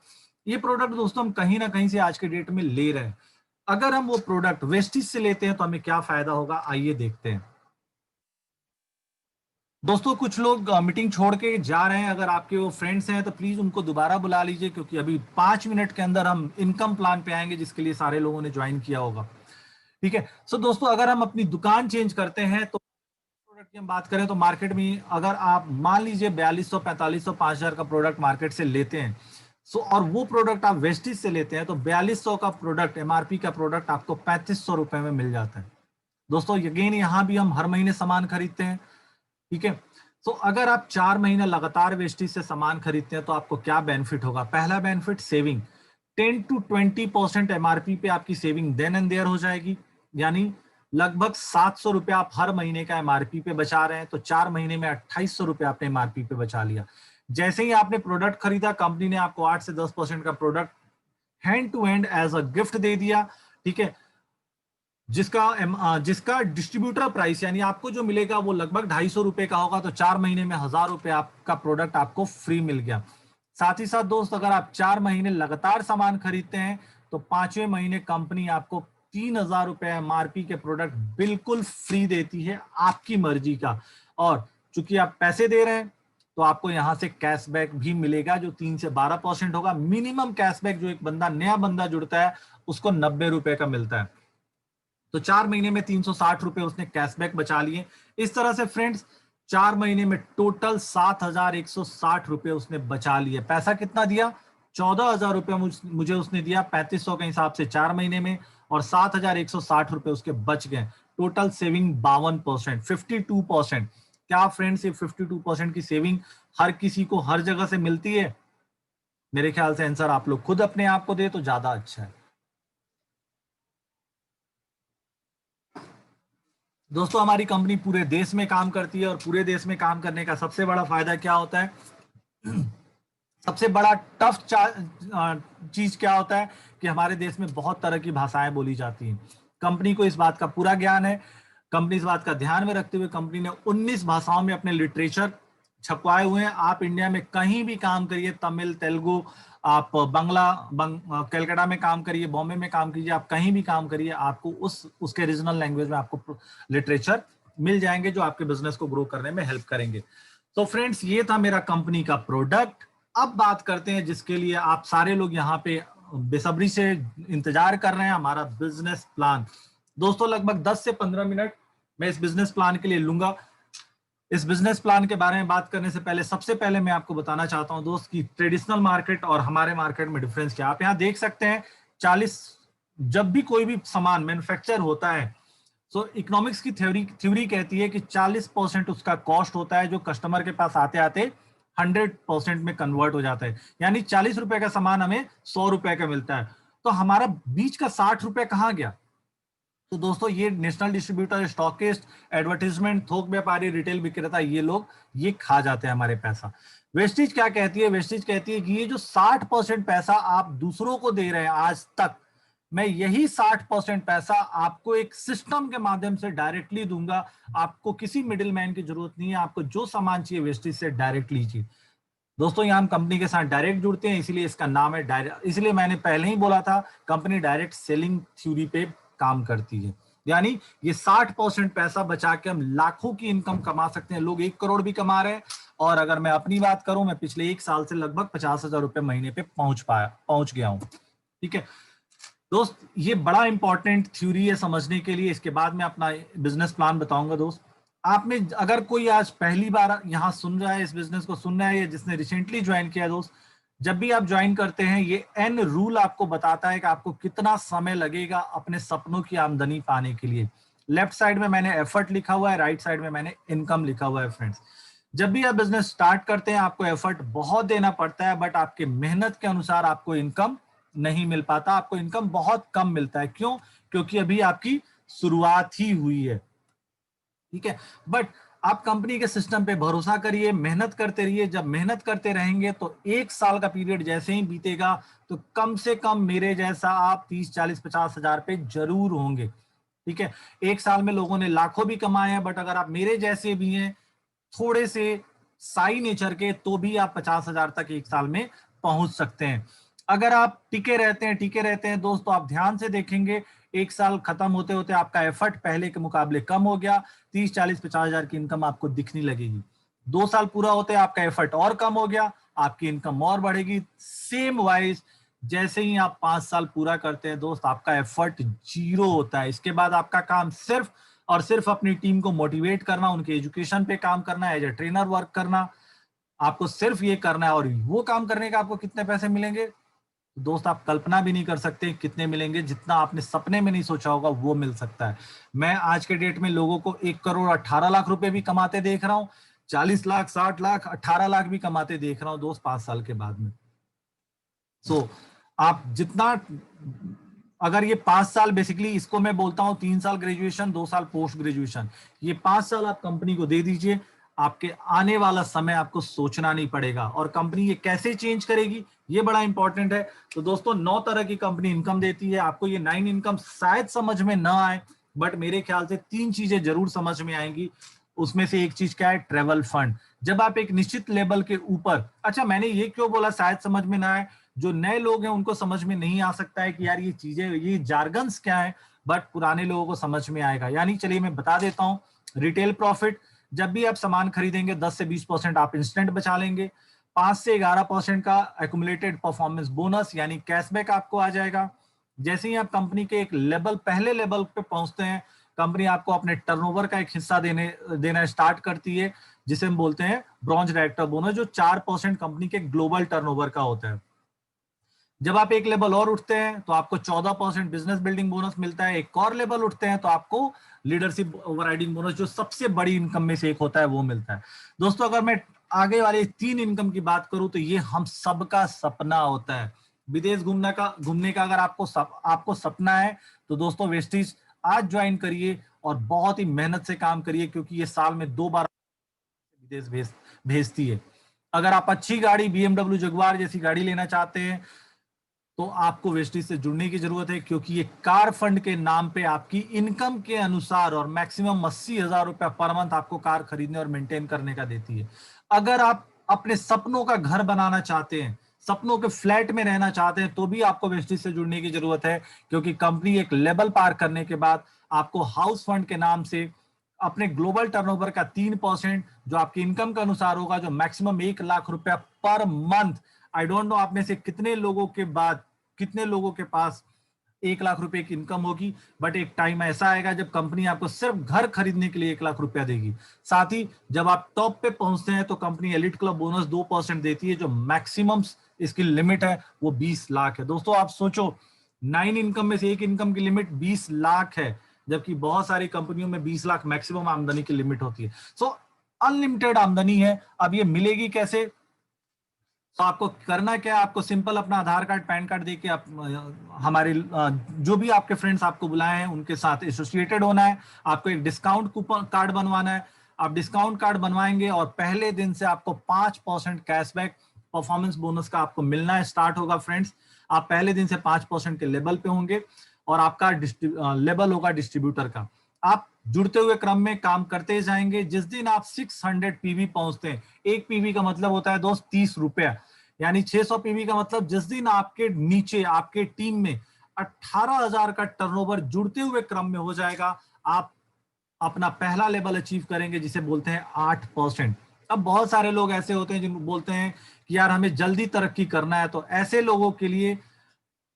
ये प्रोडक्ट दोस्तों हम कहीं ना कहीं से आज के डेट में ले रहे हैं। अगर हम वो प्रोडक्ट वेस्टिज से लेते हैं तो हमें क्या फायदा होगा, आइए देखते हैं। दोस्तों कुछ लोग मीटिंग छोड़ के जा रहे हैं, अगर आपके वो फ्रेंड्स हैं तो प्लीज उनको दोबारा बुला लीजिए, क्योंकि अभी 5 मिनट के अंदर हम इनकम प्लान पे आएंगे जिसके लिए सारे लोगों ने ज्वाइन किया होगा। ठीक है, सो दोस्तों अगर हम अपनी दुकान चेंज करते हैं तो प्रोडक्ट की हम बात करें तो मार्केट में अगर आप मान लीजिए 4200, 4500, 5000 का प्रोडक्ट मार्केट से लेते हैं, सो और वो प्रोडक्ट आप वेस्टिज से लेते हैं तो 4200 का प्रोडक्ट, एमआरपी का प्रोडक्ट आपको 3500 रुपए में मिल जाता है। दोस्तों अगेन यहाँ भी हम हर महीने सामान खरीदते हैं। ठीक है, तो अगर आप 4 महीने लगातार वेस्टिज से सामान खरीदते हैं तो आपको क्या बेनिफिट होगा। पहला बेनिफिट सेविंग, 10 to 20% एमआरपी पे आपकी सेविंग देन एंड देयर हो जाएगी, यानी लगभग 700 रुपए आप हर महीने का एमआरपी पे बचा रहे हैं, तो 4 महीने में 2800 रुपए आपने एमआरपी पे बचा लिया। जैसे ही आपने प्रोडक्ट खरीदा, कंपनी ने आपको 8 से 10% का product hand to hand as a gift दे दिया। ठीक है, जिसका डिस्ट्रीब्यूटर प्राइस यानी आपको जो मिलेगा वो लगभग 250 रुपए का होगा, तो 4 महीने में 1000 रुपए आपका प्रोडक्ट आपको फ्री मिल गया। साथ ही साथ दोस्त अगर आप 4 महीने लगातार सामान खरीदते हैं तो 5वें महीने कंपनी आपको 3000 रुपए एमआरपी के प्रोडक्ट बिल्कुल फ्री देती है, आपकी मर्जी का। और चूंकि आप पैसे दे रहे हैं तो आपको यहां से कैशबैक भी मिलेगा जो 3 से 12% होगा। मिनिमम कैशबैक जो एक नया बंदा जुड़ता है उसको 90 रुपए का मिलता है, तो 4 महीने में 360 रुपए उसने कैशबैक बचा लिए। इस तरह से फ्रेंड्स 4 महीने में टोटल 7160 रुपए उसने बचा लिए। पैसा कितना दिया, 14,000 रुपए मुझे उसने दिया 3500 के हिसाब से 4 महीने में, और 7160 रुपए उसके बच गए। Total saving 52%, 52%। क्या फ्रेंड्स ये 52% की सेविंग हर किसी को हर जगह से मिलती है? मेरे ख्याल से आंसर आप लोग खुद अपने आप को दे तो ज्यादा अच्छा है। दोस्तों हमारी कंपनी पूरे देश में काम करती है, और पूरे देश में काम करने का सबसे बड़ा फायदा क्या होता है, सबसे बड़ा टफ चीज क्या होता है कि हमारे देश में बहुत तरह की भाषाएं बोली जाती हैं। कंपनी को इस बात का पूरा ज्ञान है। कंपनी इस बात का ध्यान में रखते हुए कंपनी ने 19 भाषाओं में अपने लिटरेचर छपवाए हुए हैं। आप इंडिया में कहीं भी काम करिए, तमिल, तेलुगु, आप बांग्ला, कलकत्ता में काम करिए, बॉम्बे में काम कीजिए, आप कहीं भी काम करिए, आपको उसके रीजनल लैंग्वेज में आपको लिटरेचर मिल जाएंगे जो आपके बिजनेस को ग्रो करने में हेल्प करेंगे। तो फ्रेंड्स ये था मेरा कंपनी का प्रोडक्ट। अब बात करते हैं जिसके लिए आप सारे लोग यहाँ पे बेसब्री से इंतजार कर रहे हैं, हमारा बिजनेस प्लान। दोस्तों लगभग 10 से 15 मिनट मैं इस बिजनेस प्लान के लिए लूंगा। इस बिजनेस प्लान के बारे में बात करने से पहले सबसे पहले मैं आपको बताना चाहता हूं दोस्त कि ट्रेडिशनल मार्केट और हमारे मार्केट में डिफरेंस क्या। आप यहाँ देख सकते हैं 40, जब भी कोई भी सामान मैन्युफैक्चर होता है तो इकोनॉमिक्स की थ्योरी कहती है कि 40% उसका कॉस्ट होता है जो कस्टमर के पास आते आते 100% में कन्वर्ट हो जाता है, यानी 40 रुपए का सामान हमें 100 रुपए का मिलता है। तो हमारा बीच का 60 रुपए कहाँ गया? तो दोस्तों ये नेशनल डिस्ट्रीब्यूटर, स्टॉकिस्ट, एडवर्टीजमेंट, थोक व्यापारी, रिटेल विक्रेता, ये लोग ये खा जाते हैं हमारे पैसा। वेस्टिज क्या कहती है? वेस्टिज कहती है कि ये जो 60% पैसा आप दूसरों को दे रहे हैं आज तक, मैं यही 60% पैसा आपको एक सिस्टम के माध्यम से डायरेक्टली दूंगा। आपको किसी मिडिल मैन की जरूरत नहीं है, आपको जो सामान चाहिए वेस्टिज से डायरेक्ट लीजिए। दोस्तों यहाँ हम कंपनी के साथ डायरेक्ट जुड़ते हैं, इसीलिए इसका नाम है डायरेक्ट। इसलिए मैंने पहले ही बोला था कंपनी डायरेक्ट सेलिंग थ्योरी पे काम करती है, यानी ये 60% पैसा बचा के हम लाखों की इनकम कमा सकते हैं। लोग 1 करोड़ भी कमा रहे हैं, और अगर मैं अपनी बात करूं, मैं पिछले 1 साल से लगभग 50,000 रुपए महीने पे पहुंच गया हूं। ठीक है दोस्त, ये बड़ा इंपॉर्टेंट थ्योरी है समझने के लिए। इसके बाद मैं अपना बिजनेस प्लान बताऊंगा। दोस्त आप में अगर कोई आज पहली बार यहाँ सुन रहा है, इस बिजनेस को सुन रहा है, या जिसने रिसेंटली ज्वाइन किया, दोस्त जब भी आप ज्वाइन करते हैं ये एन रूल आपको बताता है कि आपको कितना समय लगेगा अपने सपनों की आमदनी पाने के लिए। लेफ्ट साइड में मैंने एफर्ट लिखा हुआ है, राइट साइड में मैंने इनकम लिखा हुआ है। फ्रेंड्स जब भी आप बिजनेस स्टार्ट करते हैं आपको एफर्ट बहुत देना पड़ता है, बट आपके मेहनत के अनुसार आपको इनकम नहीं मिल पाता, आपको इनकम बहुत कम मिलता है। क्यों? क्योंकि अभी आपकी शुरुआत ही हुई है। ठीक है, बट आप कंपनी के सिस्टम पे भरोसा करिए, मेहनत करते रहिए। जब मेहनत करते रहेंगे तो 1 साल का पीरियड जैसे ही बीतेगा तो कम से कम मेरे जैसा आप 30, 40, 50 हजार पे जरूर होंगे। ठीक है, 1 साल में लोगों ने लाखों भी कमाए हैं, बट अगर आप मेरे जैसे भी हैं, थोड़े से साई नेचर के, तो भी आप 50 हजार तक 1 साल में पहुंच सकते हैं। अगर आप टिके रहते हैं दोस्तों, आप ध्यान से देखेंगे 1 साल खत्म होते होते आपका एफर्ट पहले के मुकाबले कम हो गया, 30, 40, 50 हजार की इनकम आपको दिखने लगेगी। 2 साल पूरा होते आपका एफर्ट और कम हो गया, आपकी इनकम और बढ़ेगी। सेम वाइज जैसे ही आप 5 साल पूरा करते हैं दोस्त, आपका एफर्ट जीरो होता है। इसके बाद आपका काम सिर्फ और सिर्फ अपनी टीम को मोटिवेट करना, उनके एजुकेशन पे काम करना, एज ए ट्रेनर वर्क करना। आपको सिर्फ ये करना है, और वो काम करने का आपको कितने पैसे मिलेंगे दोस्त, आप कल्पना भी नहीं कर सकते कितने मिलेंगे। जितना आपने सपने में नहीं सोचा होगा वो मिल सकता है। मैं आज के डेट में लोगों को 1 करोड़ 18 लाख रुपए भी कमाते देख रहा हूँ, 40 लाख 60 लाख 18 लाख भी कमाते देख रहा हूँ दोस्त 5 साल के बाद में। सो आप जितना, अगर ये 5 साल, बेसिकली इसको मैं बोलता हूँ 3 साल ग्रेजुएशन 2 साल पोस्ट ग्रेजुएशन, ये 5 साल आप कंपनी को दे दीजिए, आपके आने वाला समय आपको सोचना नहीं पड़ेगा। और कंपनी ये कैसे चेंज करेगी ये बड़ा इंपॉर्टेंट है। तो दोस्तों 9 तरह की कंपनी इनकम देती है। आपको ये 9 इनकम शायद समझ में ना आए, बट मेरे ख्याल से 3 चीजें जरूर समझ में आएंगी। उसमें से एक चीज क्या है, ट्रेवल फंड। जब आप एक निश्चित लेवल के ऊपर, अच्छा मैंने ये क्यों बोला शायद समझ में ना आए, जो नए लोग हैं उनको समझ में नहीं आ सकता है कि यार ये चीजें, ये जार्गन्स क्या है, बट पुराने लोगों को समझ में आएगा। यानी चलिए मैं बता देता हूँ। रिटेल प्रॉफिट, जब भी आप सामान खरीदेंगे 10 से 20% आप इंस्टेंट बचा लेंगे। 5 से 11% का एक्यूमुलेटेड परफॉर्मेंस बोनस यानी कैशबैक आपको आ जाएगा। जैसे ही आप कंपनी के एक लेवल, पहले लेवल पे पहुंचते हैं, कंपनी आपको अपने टर्नओवर का एक हिस्सा देना स्टार्ट करती है, जिसे हम बोलते हैं ब्रॉन्ज डायरेक्टर बोनस, जो 4% कंपनी के ग्लोबल टर्नओवर का होता है। जब आप एक लेवल और उठते हैं तो आपको 14% बिजनेस बिल्डिंग बोनस मिलता है। एक और लेवल उठते हैं तो आपको लीडरशिप ओवरराइडिंग बोनस, जो सबसे बड़ी इनकम में से एक होता है, वो मिलता है। दोस्तों अगर मैं आगे वाले 3 इनकम की बात करूं तो ये हम सबका सपना होता है। विदेश घूमने का अगर आपको सपना है तो दोस्तों वेस्टीज आज ज्वाइन करिए और बहुत ही मेहनत से काम करिए, क्योंकि ये साल में 2 बार विदेश भेजती है। अगर आप अच्छी गाड़ी, BMW जगुआर जैसी गाड़ी लेना चाहते हैं तो आपको वेस्टीज से जुड़ने की जरूरत है, क्योंकि ये कार फंड के नाम पे आपकी इनकम के अनुसार और मैक्सिमम 80,000 रुपया पर मंथ आपको कार खरीदने और मेंटेन करने का देती है। अगर आप अपने सपनों का घर बनाना चाहते हैं, सपनों के फ्लैट में रहना चाहते हैं, तो भी आपको वेस्टीज से जुड़ने की जरूरत है, क्योंकि कंपनी एक लेवल पार करने के बाद आपको हाउस फंड के नाम से अपने ग्लोबल टर्नओवर का 3% जो आपकी इनकम के अनुसार होगा, जो मैक्सिमम 1 लाख रुपया per month. I don't know आप में से कितने लोगों के पास 1 लाख रुपए की इनकम होगी, बट एक टाइम ऐसा आएगा जब कंपनी आपको सिर्फ घर खरीदने के लिए 1 लाख रुपया देगी। साथ ही जब आप टॉप पे पहुंचते हैं तो कंपनी एलिट क्लब बोनस 2% देती है, जो मैक्सिमम इसकी लिमिट है वो 20 लाख है। दोस्तों आप सोचो, 9 इनकम में से एक इनकम की लिमिट 20 लाख है, जबकि बहुत सारी कंपनियों में 20 लाख मैक्सिमम आमदनी की लिमिट होती है। सो अनलिमिटेड आमदनी है। अब ये मिलेगी कैसे? तो आपको करना क्या है, आपको सिंपल अपना आधार कार्ड पैन कार्ड देके आप हमारे जो भी आपके फ्रेंड्स आपको बुलाए हैं उनके साथ एसोसिएटेड होना है। आपको एक डिस्काउंट कूपन कार्ड बनवाना है। आप डिस्काउंट कार्ड बनवाएंगे और पहले दिन से आपको 5% कैशबैक परफॉर्मेंस बोनस का आपको मिलना है स्टार्ट होगा फ्रेंड्स। आप पहले दिन से 5% के लेवल पे होंगे और आपका लेवल होगा डिस्ट्रीब्यूटर का। आप जुड़ते हुए क्रम में काम करते जाएंगे। जिस दिन आप 600 पीवी पहुंचते हैं, एक पीवी का मतलब होता है दोस्त 30 रुपया, यानी 600 पीवी का मतलब जिस दिन आपके नीचे आपके टीम में 18,000 का टर्नओवर जुड़ते हुए क्रम में हो जाएगा, आप अपना पहला लेवल अचीव करेंगे, जिसे बोलते हैं 8%। अब बहुत सारे लोग ऐसे होते हैं जिन बोलते हैं कि यार हमें जल्दी तरक्की करना है, तो ऐसे लोगों के लिए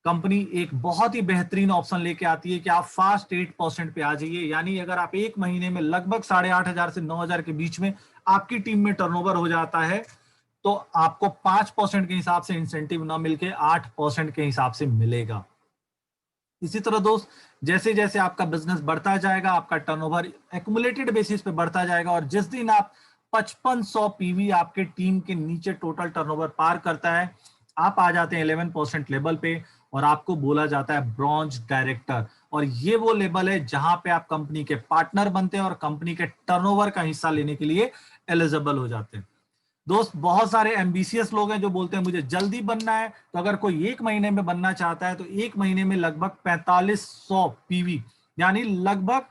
कंपनी एक बहुत ही बेहतरीन ऑप्शन लेके आती है कि आप फास्ट 8% पे आ जाइए। यानी अगर आप एक महीने में लगभग 8,500 से 9,000 के बीच में आपकी टीम में टर्नओवर हो जाता है, तो आपको 5% के हिसाब से इंसेंटिव ना मिलके 8% के हिसाब से मिलेगा। इसी तरह दोस्त, जैसे जैसे आपका बिजनेस बढ़ता जाएगा, आपका टर्नओवर एक्यूमुलेटेड बेसिस पे बढ़ता जाएगा, और जिस दिन आप 5500 पीवी आपके टीम के नीचे टोटल टर्नओवर पार करता है, आप आ जाते हैं 11% लेवल पे और आपको बोला जाता है ब्रॉन्ज डायरेक्टर। और ये वो लेवल है जहां पे आप कंपनी के पार्टनर बनते हैं और कंपनी के टर्नओवर का हिस्सा लेने के लिए एलिजिबल हो जाते हैं। दोस्त, बहुत सारे एम्बिशियस लोग हैं जो बोलते हैं मुझे जल्दी बनना है, तो अगर कोई 1 महीने में बनना चाहता है तो 1 महीने में लगभग 4500 पीवी यानी लगभग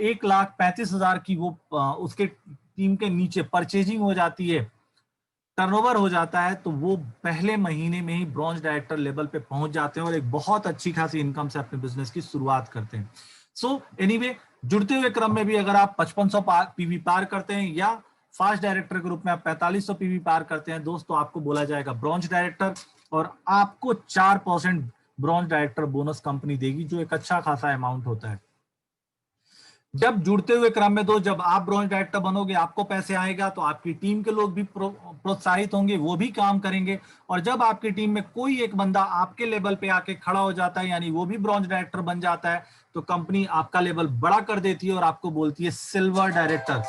1,35,000 की वो उसके टीम के नीचे परचेजिंग हो जाती है, टर्नओवर हो जाता है, तो वो पहले महीने में ही ब्रॉन्ज डायरेक्टर लेवल पे पहुंच जाते हैं और एक बहुत अच्छी खासी इनकम से अपने बिजनेस की शुरुआत करते हैं। सो एनीवे, जुड़ते हुए क्रम में भी अगर आप 5500 पीवी पार करते हैं या फास्ट डायरेक्टर के रूप में आप 4500 पीवी पार करते हैं दोस्तों, आपको बोला जाएगा ब्रॉन्ज डायरेक्टर और आपको 4% ब्रॉन्ज डायरेक्टर बोनस कंपनी देगी, जो एक अच्छा खासा अमाउंट होता है। जब जुड़ते हुए क्रम में जब आप ब्रॉन्ज डायरेक्टर बनोगे, आपको पैसे आएगा तो आपकी टीम के लोग भी प्रोत्साहित होंगे, वो भी काम करेंगे। और जब आपकी टीम में कोई एक बंदा आपके लेवल पे आके खड़ा हो जाता है, यानी वो भी ब्रॉन्ज डायरेक्टर बन जाता है, तो कंपनी आपका लेवल बड़ा कर देती है और आपको बोलती है सिल्वर डायरेक्टर।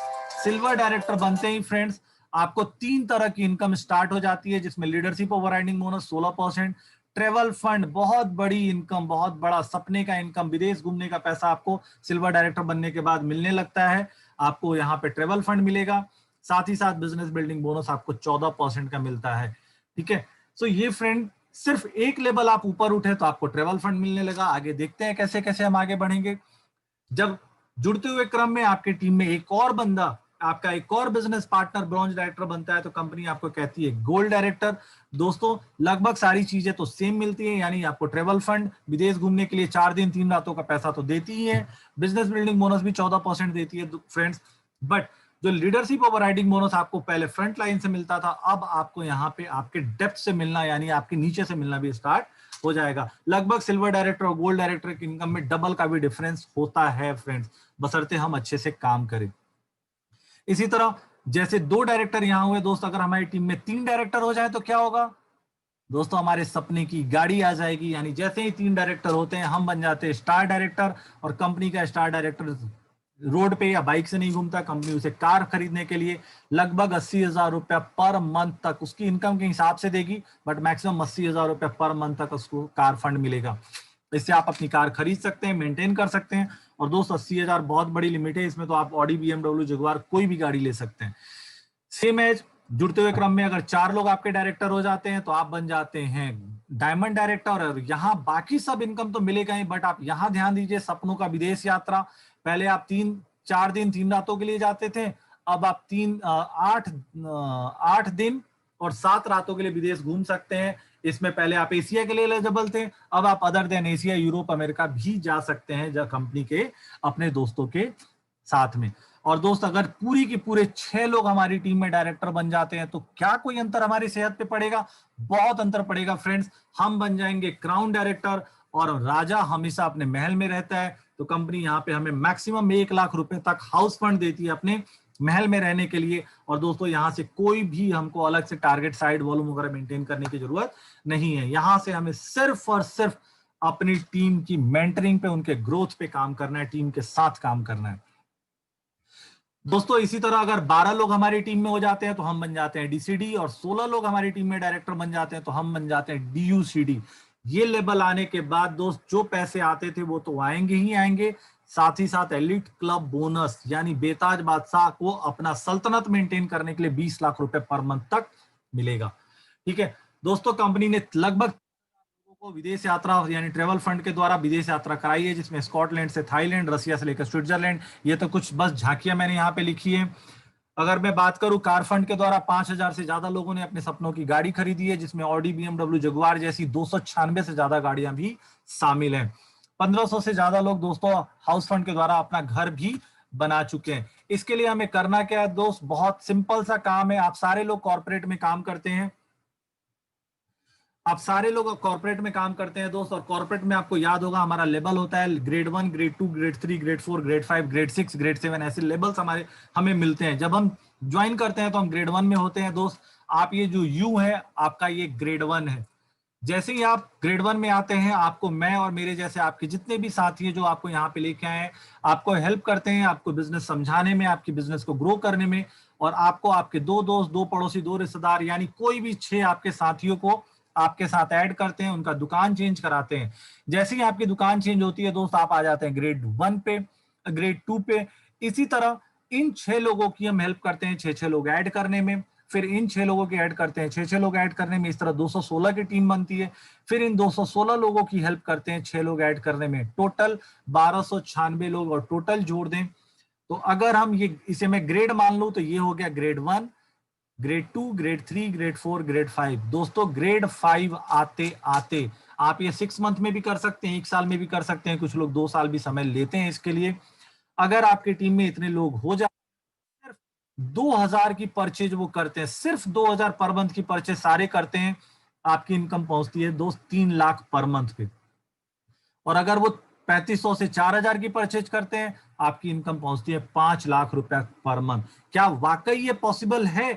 सिल्वर डायरेक्टर बनते ही फ्रेंड्स आपको 3 तरह की इनकम स्टार्ट हो जाती है, जिसमें leadership overriding bonus 16%, travel fund, बहुत बड़ी इनकम, बहुत बड़ा सपने का इनकम, विदेश घूमने का पैसा आपको सिल्वर डायरेक्टर बनने के बाद मिलने लगता है। आपको यहाँ पे ट्रेवल फंड मिलेगा, साथ ही साथ बिजनेस बिल्डिंग बोनस आपको 14% का मिलता है। ठीक है, सो ये फ्रेंड सिर्फ एक लेवल आप ऊपर उठे तो आपको ट्रेवल फंड मिलने लगा। आगे देखते हैं कैसे कैसे हम आगे बढ़ेंगे। जब जुड़ते हुए क्रम में आपके टीम में एक और बंदा, आपका एक और बिजनेस पार्टनर ब्रॉन्ज डायरेक्टर बनता है, तो कंपनी आपको कहती है गोल्ड डायरेक्टर। दोस्तों, लगभग सारी चीजें तो सेम मिलती है, यानी आपको ट्रेवल फंड, विदेश घूमने के लिए 4 दिन 3 रातों का पैसा तो देती ही है, बिजनेस बिल्डिंग बोनस भी 14% देती है फ्रेंड्स। बट जो लीडरशिप ओवरराइडिंग बोनस आपको पहले फ्रंट लाइन से मिलता था, अब आपको यहाँ पे आपके डेप्थ से मिलना, यानी आपके नीचे से मिलना भी स्टार्ट हो जाएगा। लगभग सिल्वर डायरेक्टर और गोल्ड डायरेक्टर की इनकम में डबल का भी डिफरेंस होता है फ्रेंड्स, बशर्ते हम अच्छे से काम करें। इसी तरह जैसे 2 डायरेक्टर यहां हुए दोस्त, अगर हमारी टीम में 3 डायरेक्टर हो जाए तो क्या होगा दोस्तों, हमारे सपने की गाड़ी आ जाएगी। यानी जैसे ही 3 डायरेक्टर होते हैं, हम बन जाते हैं स्टार डायरेक्टर, और कंपनी का स्टार डायरेक्टर रोड पे या बाइक से नहीं घूमता, कंपनी उसे कार खरीदने के लिए लगभग 80,000 रुपया पर मंथ तक उसकी इनकम के हिसाब से देगी, बट मैक्सिमम 80,000 रुपया पर मंथ तक उसको कार फंड मिलेगा। इससे आप अपनी कार खरीद सकते हैं, मेंटेन कर सकते हैं। और दोस्त 80,000 बहुत बड़ी लिमिट है, इसमें तो आप ऑडी, BMW, जगुआर कोई भी गाड़ी ले सकते हैं। सेम एज जुड़ते हुए क्रम में अगर 4 लोग आपके डायरेक्टर हो जाते हैं तो आप बन जाते हैं डायमंड डायरेक्टर। और यहाँ बाकी सब इनकम तो मिलेगा ही, बट आप यहाँ ध्यान दीजिए, सपनों का विदेश यात्रा, पहले आप 4 दिन 3 रातों के लिए जाते थे, अब आप 8 दिन और 7 रातों के लिए विदेश घूम सकते हैं। इसमें पहले आप एशिया के लिए एलिजिबल थे, अब आप other than Asia, Europe, America भी जा सकते हैं जब कंपनी के अपने दोस्तों के साथ में। और दोस्त, अगर पूरी की पूरे 6 लोग हमारी टीम में डायरेक्टर बन जाते हैं तो क्या कोई अंतर हमारी सेहत पे पड़ेगा? बहुत अंतर पड़ेगा फ्रेंड्स। हम बन जाएंगे क्राउन डायरेक्टर, और राजा हमेशा अपने महल में रहता है, तो कंपनी यहाँ पे हमें मैक्सिमम 1 लाख रुपए तक हाउस फंड देती है अपने महल में रहने के लिए। और दोस्तों, यहाँ से कोई भी हमको अलग से टारगेट साइड वॉल्यूम वगैरह मेंटेन करने की जरूरत नहीं है। यहाँ से हमें सिर्फ और सिर्फ अपनी टीम की मेंटरिंग पे, उनके ग्रोथ पे काम करना है, टीम के साथ काम करना है दोस्तों। इसी तरह अगर 12 लोग हमारी टीम में हो जाते हैं तो हम बन जाते हैं DCD, और 16 लोग हमारी टीम में डायरेक्टर बन जाते हैं तो हम बन जाते हैं DUCD। ये लेवल आने के बाद दोस्त, जो पैसे आते थे वो तो आएंगे ही आएंगे, साथ ही साथ एलिट क्लब बोनस, यानी बेताज बादशाह को अपना सल्तनत मेंटेन करने के लिए 20 लाख रुपए पर मंथ तक मिलेगा। ठीक है दोस्तों, कंपनी ने लगभग को विदेश यात्रा यानी ट्रेवल फंड के द्वारा विदेश यात्रा कराई है, जिसमें स्कॉटलैंड से थाईलैंड, रसिया से लेकर स्विट्जरलैंड। ये तो कुछ बस झांकियां मैंने यहाँ पे लिखी है। अगर मैं बात करूं, कार फंड के द्वारा 5,000 से ज्यादा लोगों ने अपने सपनों की गाड़ी खरीदी है, जिसमें ऑडी, BMW, जगुआर जैसी 296 से ज्यादा गाड़ियां भी शामिल हैं। 1500 से ज्यादा लोग दोस्तों हाउस फंड के द्वारा अपना घर भी बना चुके हैं। इसके लिए हमें करना क्या है दोस्त, बहुत सिंपल सा काम है। आप सारे लोग कॉर्पोरेट में काम करते हैं, आप सारे लोग कॉर्पोरेट में काम करते हैं दोस्त, और कॉर्पोरेट में आपको याद होगा हमारा लेवल होता है grade 1, grade 2, grade 3, grade 4, grade 5, grade 6, grade 7, ऐसे लेवल्स हमें मिलते हैं। जब हम ज्वाइन करते हैं तो हम ग्रेड 1 में होते हैं दोस्त। आप ये जो यू है आपका, ये ग्रेड 1 है। जैसे ही आप ग्रेड 1 में आते हैं, आपको मैं और मेरे जैसे आपके जितने भी साथी हैं जो आपको यहाँ पे लेके आए हैं, आपको हेल्प करते हैं, आपको बिजनेस समझाने में, आपकी बिजनेस को ग्रो करने में, और आपको आपके 2 दोस्त, 2 पड़ोसी, 2 रिश्तेदार, यानी कोई भी 6 आपके साथियों को आपके साथ ऐड करते हैं, उनका दुकान चेंज कराते हैं। जैसे ही आपकी दुकान चेंज होती है दोस्त, आप आ जाते हैं ग्रेड 1 पे, ग्रेड 2 पे। इसी तरह इन 6 लोगों की हम हेल्प करते हैं 6-6 लोग ऐड करने में, फिर इन 6 लोगों की ऐड करते हैं 6-6 लोग ऐड करने में। इस तरह 216 की टीम बनती है। फिर इन 216 लोगों की हेल्प करते हैं 6 लोग ऐड करने में, टोटल 1296 लोग। और टोटल जोड़ दें तो अगर हम ये इसे मैं ग्रेड मान लूं तो ये हो गया grade 1, grade 2, grade 3, grade 4, grade 5। दोस्तों ग्रेड 5 आते आते आप ये 6 मंथ में भी कर सकते हैं, 1 साल में भी कर सकते हैं, कुछ लोग 2 साल भी समय लेते हैं इसके लिए। अगर आपकी टीम में इतने लोग हो जाए, सिर्फ 2000 की परचेज वो करते हैं, सिर्फ 2000 पर मंथ की परचेज सारे करते हैं, आपकी इनकम पहुंचती है दोस्त 3 लाख पर मंथ पे। और अगर वो 3500 से 4000 की परचेज करते हैं, आपकी इनकम पहुंचती है 5 लाख रुपया पर मंथ। क्या वाकई ये पॉसिबल है?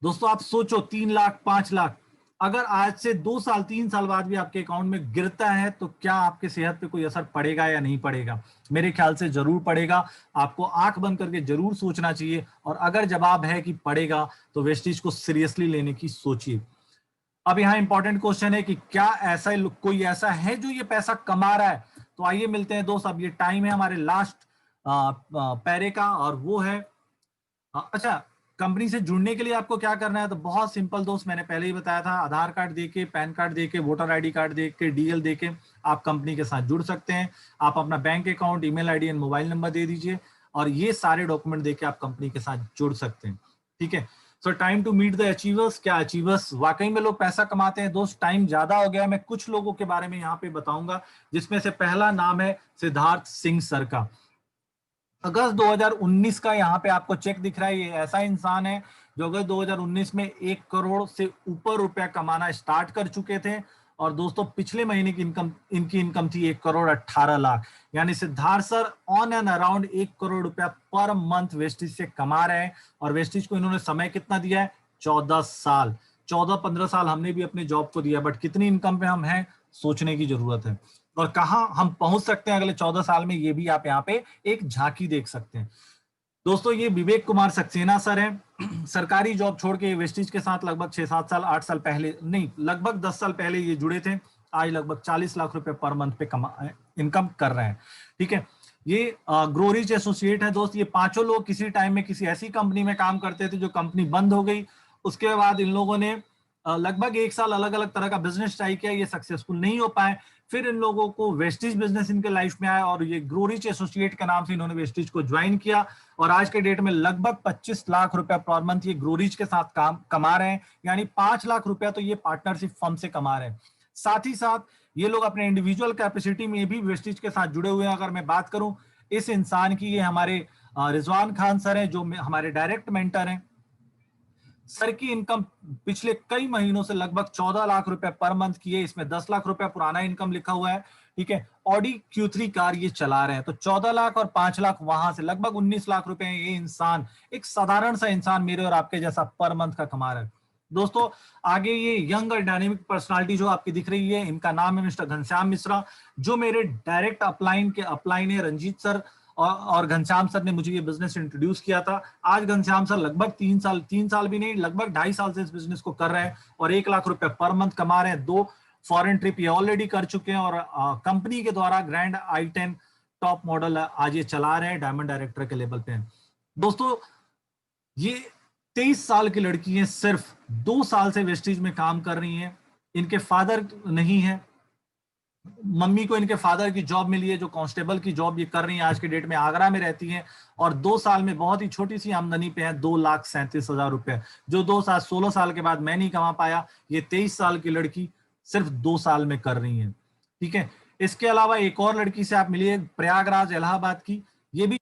दोस्तों आप सोचो, 3 लाख 5 लाख अगर आज से 2 साल 3 साल बाद भी आपके अकाउंट में गिरता है तो क्या आपके सेहत पे कोई असर पड़ेगा या नहीं पड़ेगा? मेरे ख्याल से जरूर पड़ेगा। आपको आंख बंद करके जरूर सोचना चाहिए, और अगर जवाब है कि पड़ेगा तो वेस्टीज को सीरियसली लेने की सोचिए। अब यहाँ इंपॉर्टेंट क्वेश्चन है कि क्या ऐसा कोई ऐसा है जो ये पैसा कमा रहा है? तो आइए मिलते हैं दोस्त। अब ये टाइम है हमारे लास्ट पैरे का, और वो है अच्छा, कंपनी से जुड़ने के लिए आपको क्या करना है? तो बहुत सिंपल दोस्त, मैंने पहले ही बताया था, आधार कार्ड देके, पैन कार्ड देके, वोटर आईडी कार्ड देके, डीएल देके आप कंपनी के साथ जुड़ सकते हैं। आप अपना bank account, email ID and mobile number दे दीजिए, और ये सारे डॉक्यूमेंट देके आप कंपनी के साथ जुड़ सकते हैं। ठीक है, so time to meet the achievers. क्या अचीवर्स वाकई में लोग पैसा कमाते हैं? दोस्त टाइम ज्यादा हो गया, मैं कुछ लोगों के बारे में यहाँ पे बताऊंगा, जिसमें से पहला नाम है सिद्धार्थ सिंह सर का। अगस्त 2019 का यहाँ पे आपको चेक दिख रहा है। ये ऐसा इंसान है जो अगस्त 2019 में 1 करोड़ से ऊपर रुपया कमाना स्टार्ट कर चुके थे। और दोस्तों पिछले महीने की इनकी इनकम थी 1 करोड़ 18 लाख। यानी Siddharth sir on and around 1 crore रुपया पर मंथ वेस्टिज से कमा रहे हैं। और वेस्टिज को इन्होंने समय कितना दिया है? 14 साल। 14-15 साल हमने भी अपने जॉब को दिया, बट कितनी इनकम पे हम हैं, सोचने की जरूरत है। और कहां हम पहुंच सकते हैं अगले 14 साल में, ये भी आप यहाँ पे एक झांकी देख सकते हैं। दोस्तों ये विवेक कुमार सक्सेना सर हैं। सरकारी जॉब छोड़ के वेस्टिज के साथ लगभग 6-7 साल 8 साल पहले नहीं, लगभग 10 साल पहले ये जुड़े थे। आज लगभग 40 लाख रुपए पर मंथ पे इनकम कर रहे हैं। ठीक है, ये ग्रोरिच एसोसिएट है दोस्त। ये पांचों लोग किसी टाइम में किसी ऐसी कंपनी में काम करते थे जो कंपनी बंद हो गई। उसके बाद इन लोगों ने लगभग 1 साल अलग अलग तरह का बिजनेस ट्राई किया, ये सक्सेसफुल नहीं हो पाए। फिर इन लोगों को वेस्टिज बिजनेस इनके लाइफ में आया, और ये ग्रोरिच एसोसिएट के नाम से इन्होंने वेस्टिज को ज्वाइन किया। और आज के डेट में लगभग 25 लाख रुपया पर मंथ ये ग्रोरिच के साथ काम कमा रहे हैं। यानी 5 लाख रुपया तो ये पार्टनरशिप फर्म से कमा रहे हैं। साथ ही साथ ये लोग अपने इंडिविजुअल कैपेसिटी में भी वेस्टिज के साथ जुड़े हुए हैं। अगर मैं बात करूं इस इंसान की, ये हमारे रिजवान खान सर हैं, जो हमारे डायरेक्ट मेंटर हैं। सर की इनकम पिछले कई महीनों से लगभग 14 लाख रुपए पर मंथ की है। इसमें 10 लाख रुपए पुराना इनकम लिखा हुआ है। ठीक है, ऑडी Q3 कार ये चला रहे हैं। तो 14 लाख और 5 लाख वहां से लगभग 19 लाख रुपए ये इंसान, एक साधारण सा इंसान मेरे और आपके जैसा पर मंथ का कमा रहा है। दोस्तों आगे ये यंग और डायनेमिक पर्सनालिटी जो आपकी दिख रही है, इनका नाम है मिस्टर घनश्याम मिश्रा, जो मेरे डायरेक्ट अपलाइन है रंजीत सर और घनश्याम सर ने मुझे ये बिजनेस इंट्रोड्यूस किया था। आज घनश्याम सर लगभग 3 साल भी नहीं, लगभग 2.5 साल से इस बिजनेस को कर रहे हैं, और 1 लाख रुपए पर मंथ कमा रहे हैं। 2 फॉरेन ट्रिप ये ऑलरेडी कर चुके हैं, और कंपनी के द्वारा ग्रैंड i10 टॉप मॉडल आज ये चला रहे हैं, डायमंड डायरेक्टर के लेवल पे हैं। दोस्तों ये 23 साल की लड़की है, सिर्फ 2 साल से वेस्टिज में काम कर रही हैं। इनके फादर नहीं है, मम्मी को इनके फादर की जॉब मिली है, जो कांस्टेबल की जॉब ये कर रही है, आज के डेट में आगरा में रहती हैं। और 2 साल में बहुत ही छोटी सी आमदनी पे है, 2,37,000 रुपए, जो 16 साल के बाद मैं नहीं कमा पाया, ये 23 साल की लड़की सिर्फ 2 साल में कर रही है। ठीक है, इसके अलावा एक और लड़की से आप मिलिए, प्रयागराज इलाहाबाद की, ये भी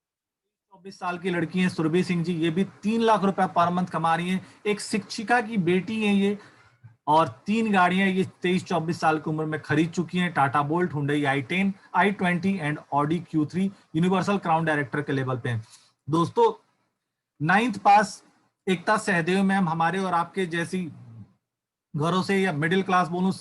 24 साल की लड़की है, सुरभि सिंह जी। ये भी 3 लाख रुपया पर मंथ कमा रही है। एक शिक्षिका की बेटी है ये, और 3 गाड़ियां ये 23-24 साल की उम्र में खरीद चुकी हैं। Tata bolt, Hyundai i10, i20 and Audi Q3 universal crown director के लेवल पे हैं। दोस्तों 9th पास एकता सहदेव मैम, हमारे और आपके जैसी घरों से, या मिडिल क्लास बोलूं,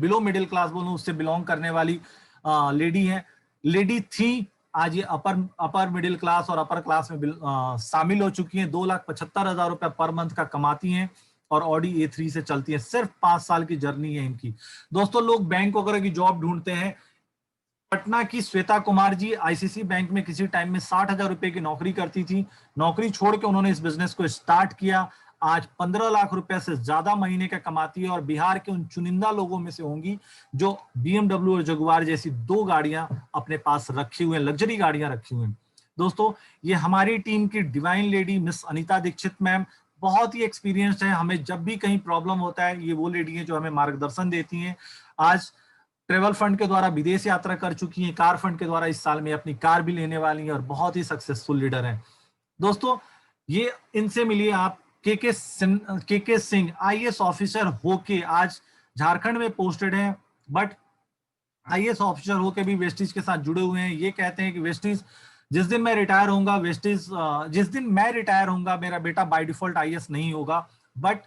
बिलो मिडिल क्लास बोलूं, उससे बिलोंग करने वाली लेडी है, लेडी थी। आज ये अपर मिडिल क्लास और अपर क्लास में शामिल हो चुकी हैं। 2,75,000 रुपए पर मंथ का कमाती हैं, और ऑडी A3 से चलती है। सिर्फ 5 साल की जर्नी है इनकी। दोस्तों, लोग बैंक वगैरह की जॉब ढूंढते हैं। पटना की श्वेता कुमार जी आईसीसी बैंक में किसी टाइम में 60,000 रुपए की नौकरी करती थी। नौकरी छोड़ के उन्होंने इस बिजनेस को स्टार्ट किया। आज 15 लाख रुपए से ज्यादा महीने का कमाती है और बिहार के उन चुनिंदा लोगों में से होंगी जो BMW और जगुआर जैसी 2 गाड़ियां अपने पास रखी हुई हैं, लग्जरी गाड़ियां रखी हुई हैं। दोस्तों, ये हमारी टीम की divine lady miss Anita Dikshit ma'am बहुत ही एक्सपीरियंस्ड है। हमें जब भी कहीं प्रॉब्लम होता है, ये वो लेडी है जो हमें मार्गदर्शन देती हैं। आज ट्रेवल फंड के द्वारा विदेश यात्रा कर चुकी हैं, कार फंड के द्वारा इस साल में अपनी कार भी लेने वाली हैं और बहुत ही सक्सेसफुल लीडर हैं। दोस्तों, ये इनसे मिलिए आप। के सिंह आईएएस ऑफिसर होके आज झारखंड में पोस्टेड हैं, बट आईएएस ऑफिसर होके भी वेस्टिज के साथ जुड़े हुए हैं। ये कहते हैं कि वेस्टिज जिस दिन मैं रिटायर होऊंगा, जिस दिन मैं रिटायर होऊंगा, मेरा बेटा बाय डिफॉल्ट आईएएस नहीं होगा, बट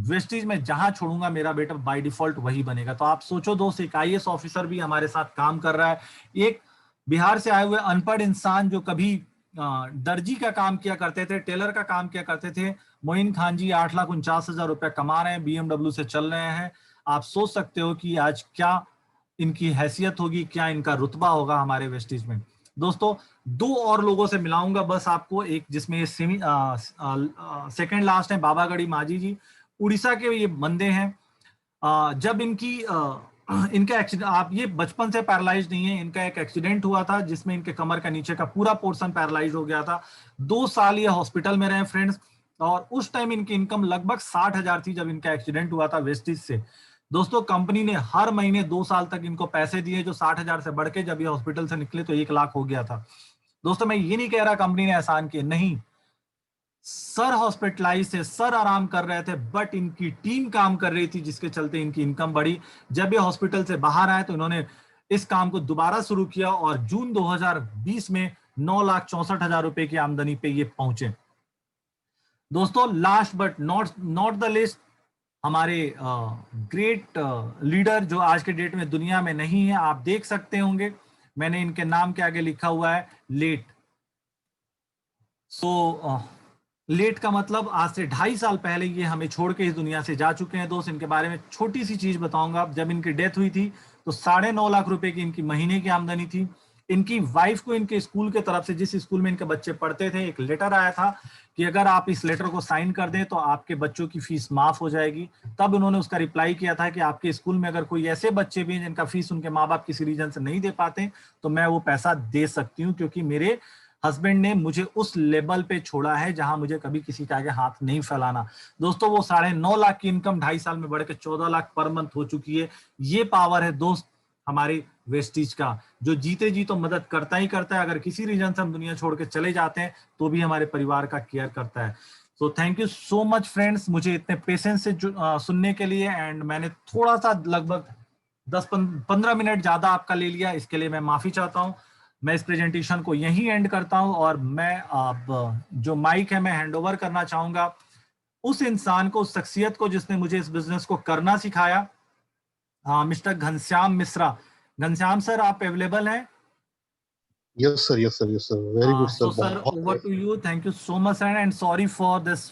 वेस्टिज में जहां छोड़ूंगा मेरा बेटा बाय डिफॉल्ट वही बनेगा। तो आप सोचो दोस्त, एक आईएएस ऑफिसर भी हमारे साथ काम कर रहा है। एक बिहार से आए हुए अनपढ़ इंसान जो कभी दर्जी का काम किया करते थे, टेलर का काम किया करते थे, मोइन खान जी 8,49,000 रुपए कमा रहे हैं, BMW से चल रहे हैं। आप सोच सकते हो कि आज क्या इनकी हैसियत होगी, क्या इनका रुतबा होगा हमारे वेस्टिज में। दोस्तों, 2 और लोगों से मिलाऊंगा बस आपको, एक जिसमें सेकंड लास्ट है बाबा गढ़ी माझी जी, उड़ीसा के ये बंदे हैं। जब इनका एक्सीडेंट, आप ये बचपन से पैरालाइज नहीं है, इनका एक एक्सीडेंट हुआ था जिसमें इनके कमर का नीचे का पूरा पोर्शन पैरालाइज हो गया था। 2 साल ये हॉस्पिटल में रहे फ्रेंड्स, और उस टाइम इनकी इनकम लगभग 60,000 थी जब इनका एक्सीडेंट हुआ था वेस्टिज से। दोस्तों, कंपनी ने हर महीने 2 साल तक इनको पैसे दिए, जो 60,000 से बढ़ के जब ये हॉस्पिटल से निकले तो 1 लाख हो गया था। दोस्तों, मैं ये नहीं कह रहा कंपनी ने एहसान किए, नहीं, सर हॉस्पिटलाइज थे, सर आराम कर रहे थे, बट इनकी टीम काम कर रही थी जिसके चलते इनकी इनकम बढ़ी। जब ये हॉस्पिटल से बाहर आए तो इन्होंने इस काम को दोबारा शुरू किया और जून 2020 में 9,64,000 रुपए की आमदनी पे ये पहुंचे। दोस्तों, last but not the list, हमारे ग्रेट लीडर जो आज के डेट में दुनिया में नहीं है। आप देख सकते होंगे मैंने इनके नाम के आगे लिखा हुआ है लेट। लेट का मतलब आज से 2.5 साल पहले ये हमें छोड़ के इस दुनिया से जा चुके हैं। दोस्त, इनके बारे में छोटी सी चीज बताऊंगा। जब इनकी डेथ हुई थी तो 9.5 लाख रुपए की इनकी महीने की आमदनी थी। इनकी वाइफ को इनके स्कूल के तरफ से, जिस स्कूल में इनके बच्चे पढ़ते थे, एक लेटर आया था कि अगर आप इस लेटर को साइन कर दें तो आपके बच्चों की फीस माफ हो जाएगी। तब उन्होंने उसका रिप्लाई किया था कि आपके स्कूल में अगर कोई ऐसे बच्चे भी हैं जिनका फीस उनके माँ बाप किसी रीजन से नहीं दे पाते तो मैं वो पैसा दे सकती हूँ, क्योंकि मेरे हस्बैंड ने मुझे उस लेवल पे छोड़ा है जहां मुझे कभी किसी के आगे हाथ नहीं फैलाना। दोस्तों, वो 9.5 लाख की इनकम 2.5 साल में बढ़ के 14 लाख पर मंथ हो चुकी है। ये पावर है दोस्त हमारे वेस्टिज का, जो जीते जी तो मदद करता ही करता है। अगर किसी रीजन से हम दुनिया छोड़ के चले जाते हैं तो भी हमारे परिवार का केयर करता है। So thank you so much friends, मुझे इतने पेशेंस से सुनने के लिए। एंड मैंने थोड़ा सा लगभग 10-15 मिनट ज्यादा आपका ले लिया, इसके लिए मैं माफी चाहता हूँ। मैं इस प्रेजेंटेशन को यहीं एंड करता हूं और मैं अब जो माइक है मैं हैंडओवर करना चाहूंगा उस इंसान को, उस शख्सियत को जिसने मुझे इस बिजनेस को करना सिखाया, मिस्टर घनश्याम मिश्रा। घनश्याम सर, आप अवेलेबल हैं? Yes, sir. Yes, sir. Yes, sir. Very good, sir. So sir, over to you. Thank you so much, and sorry for this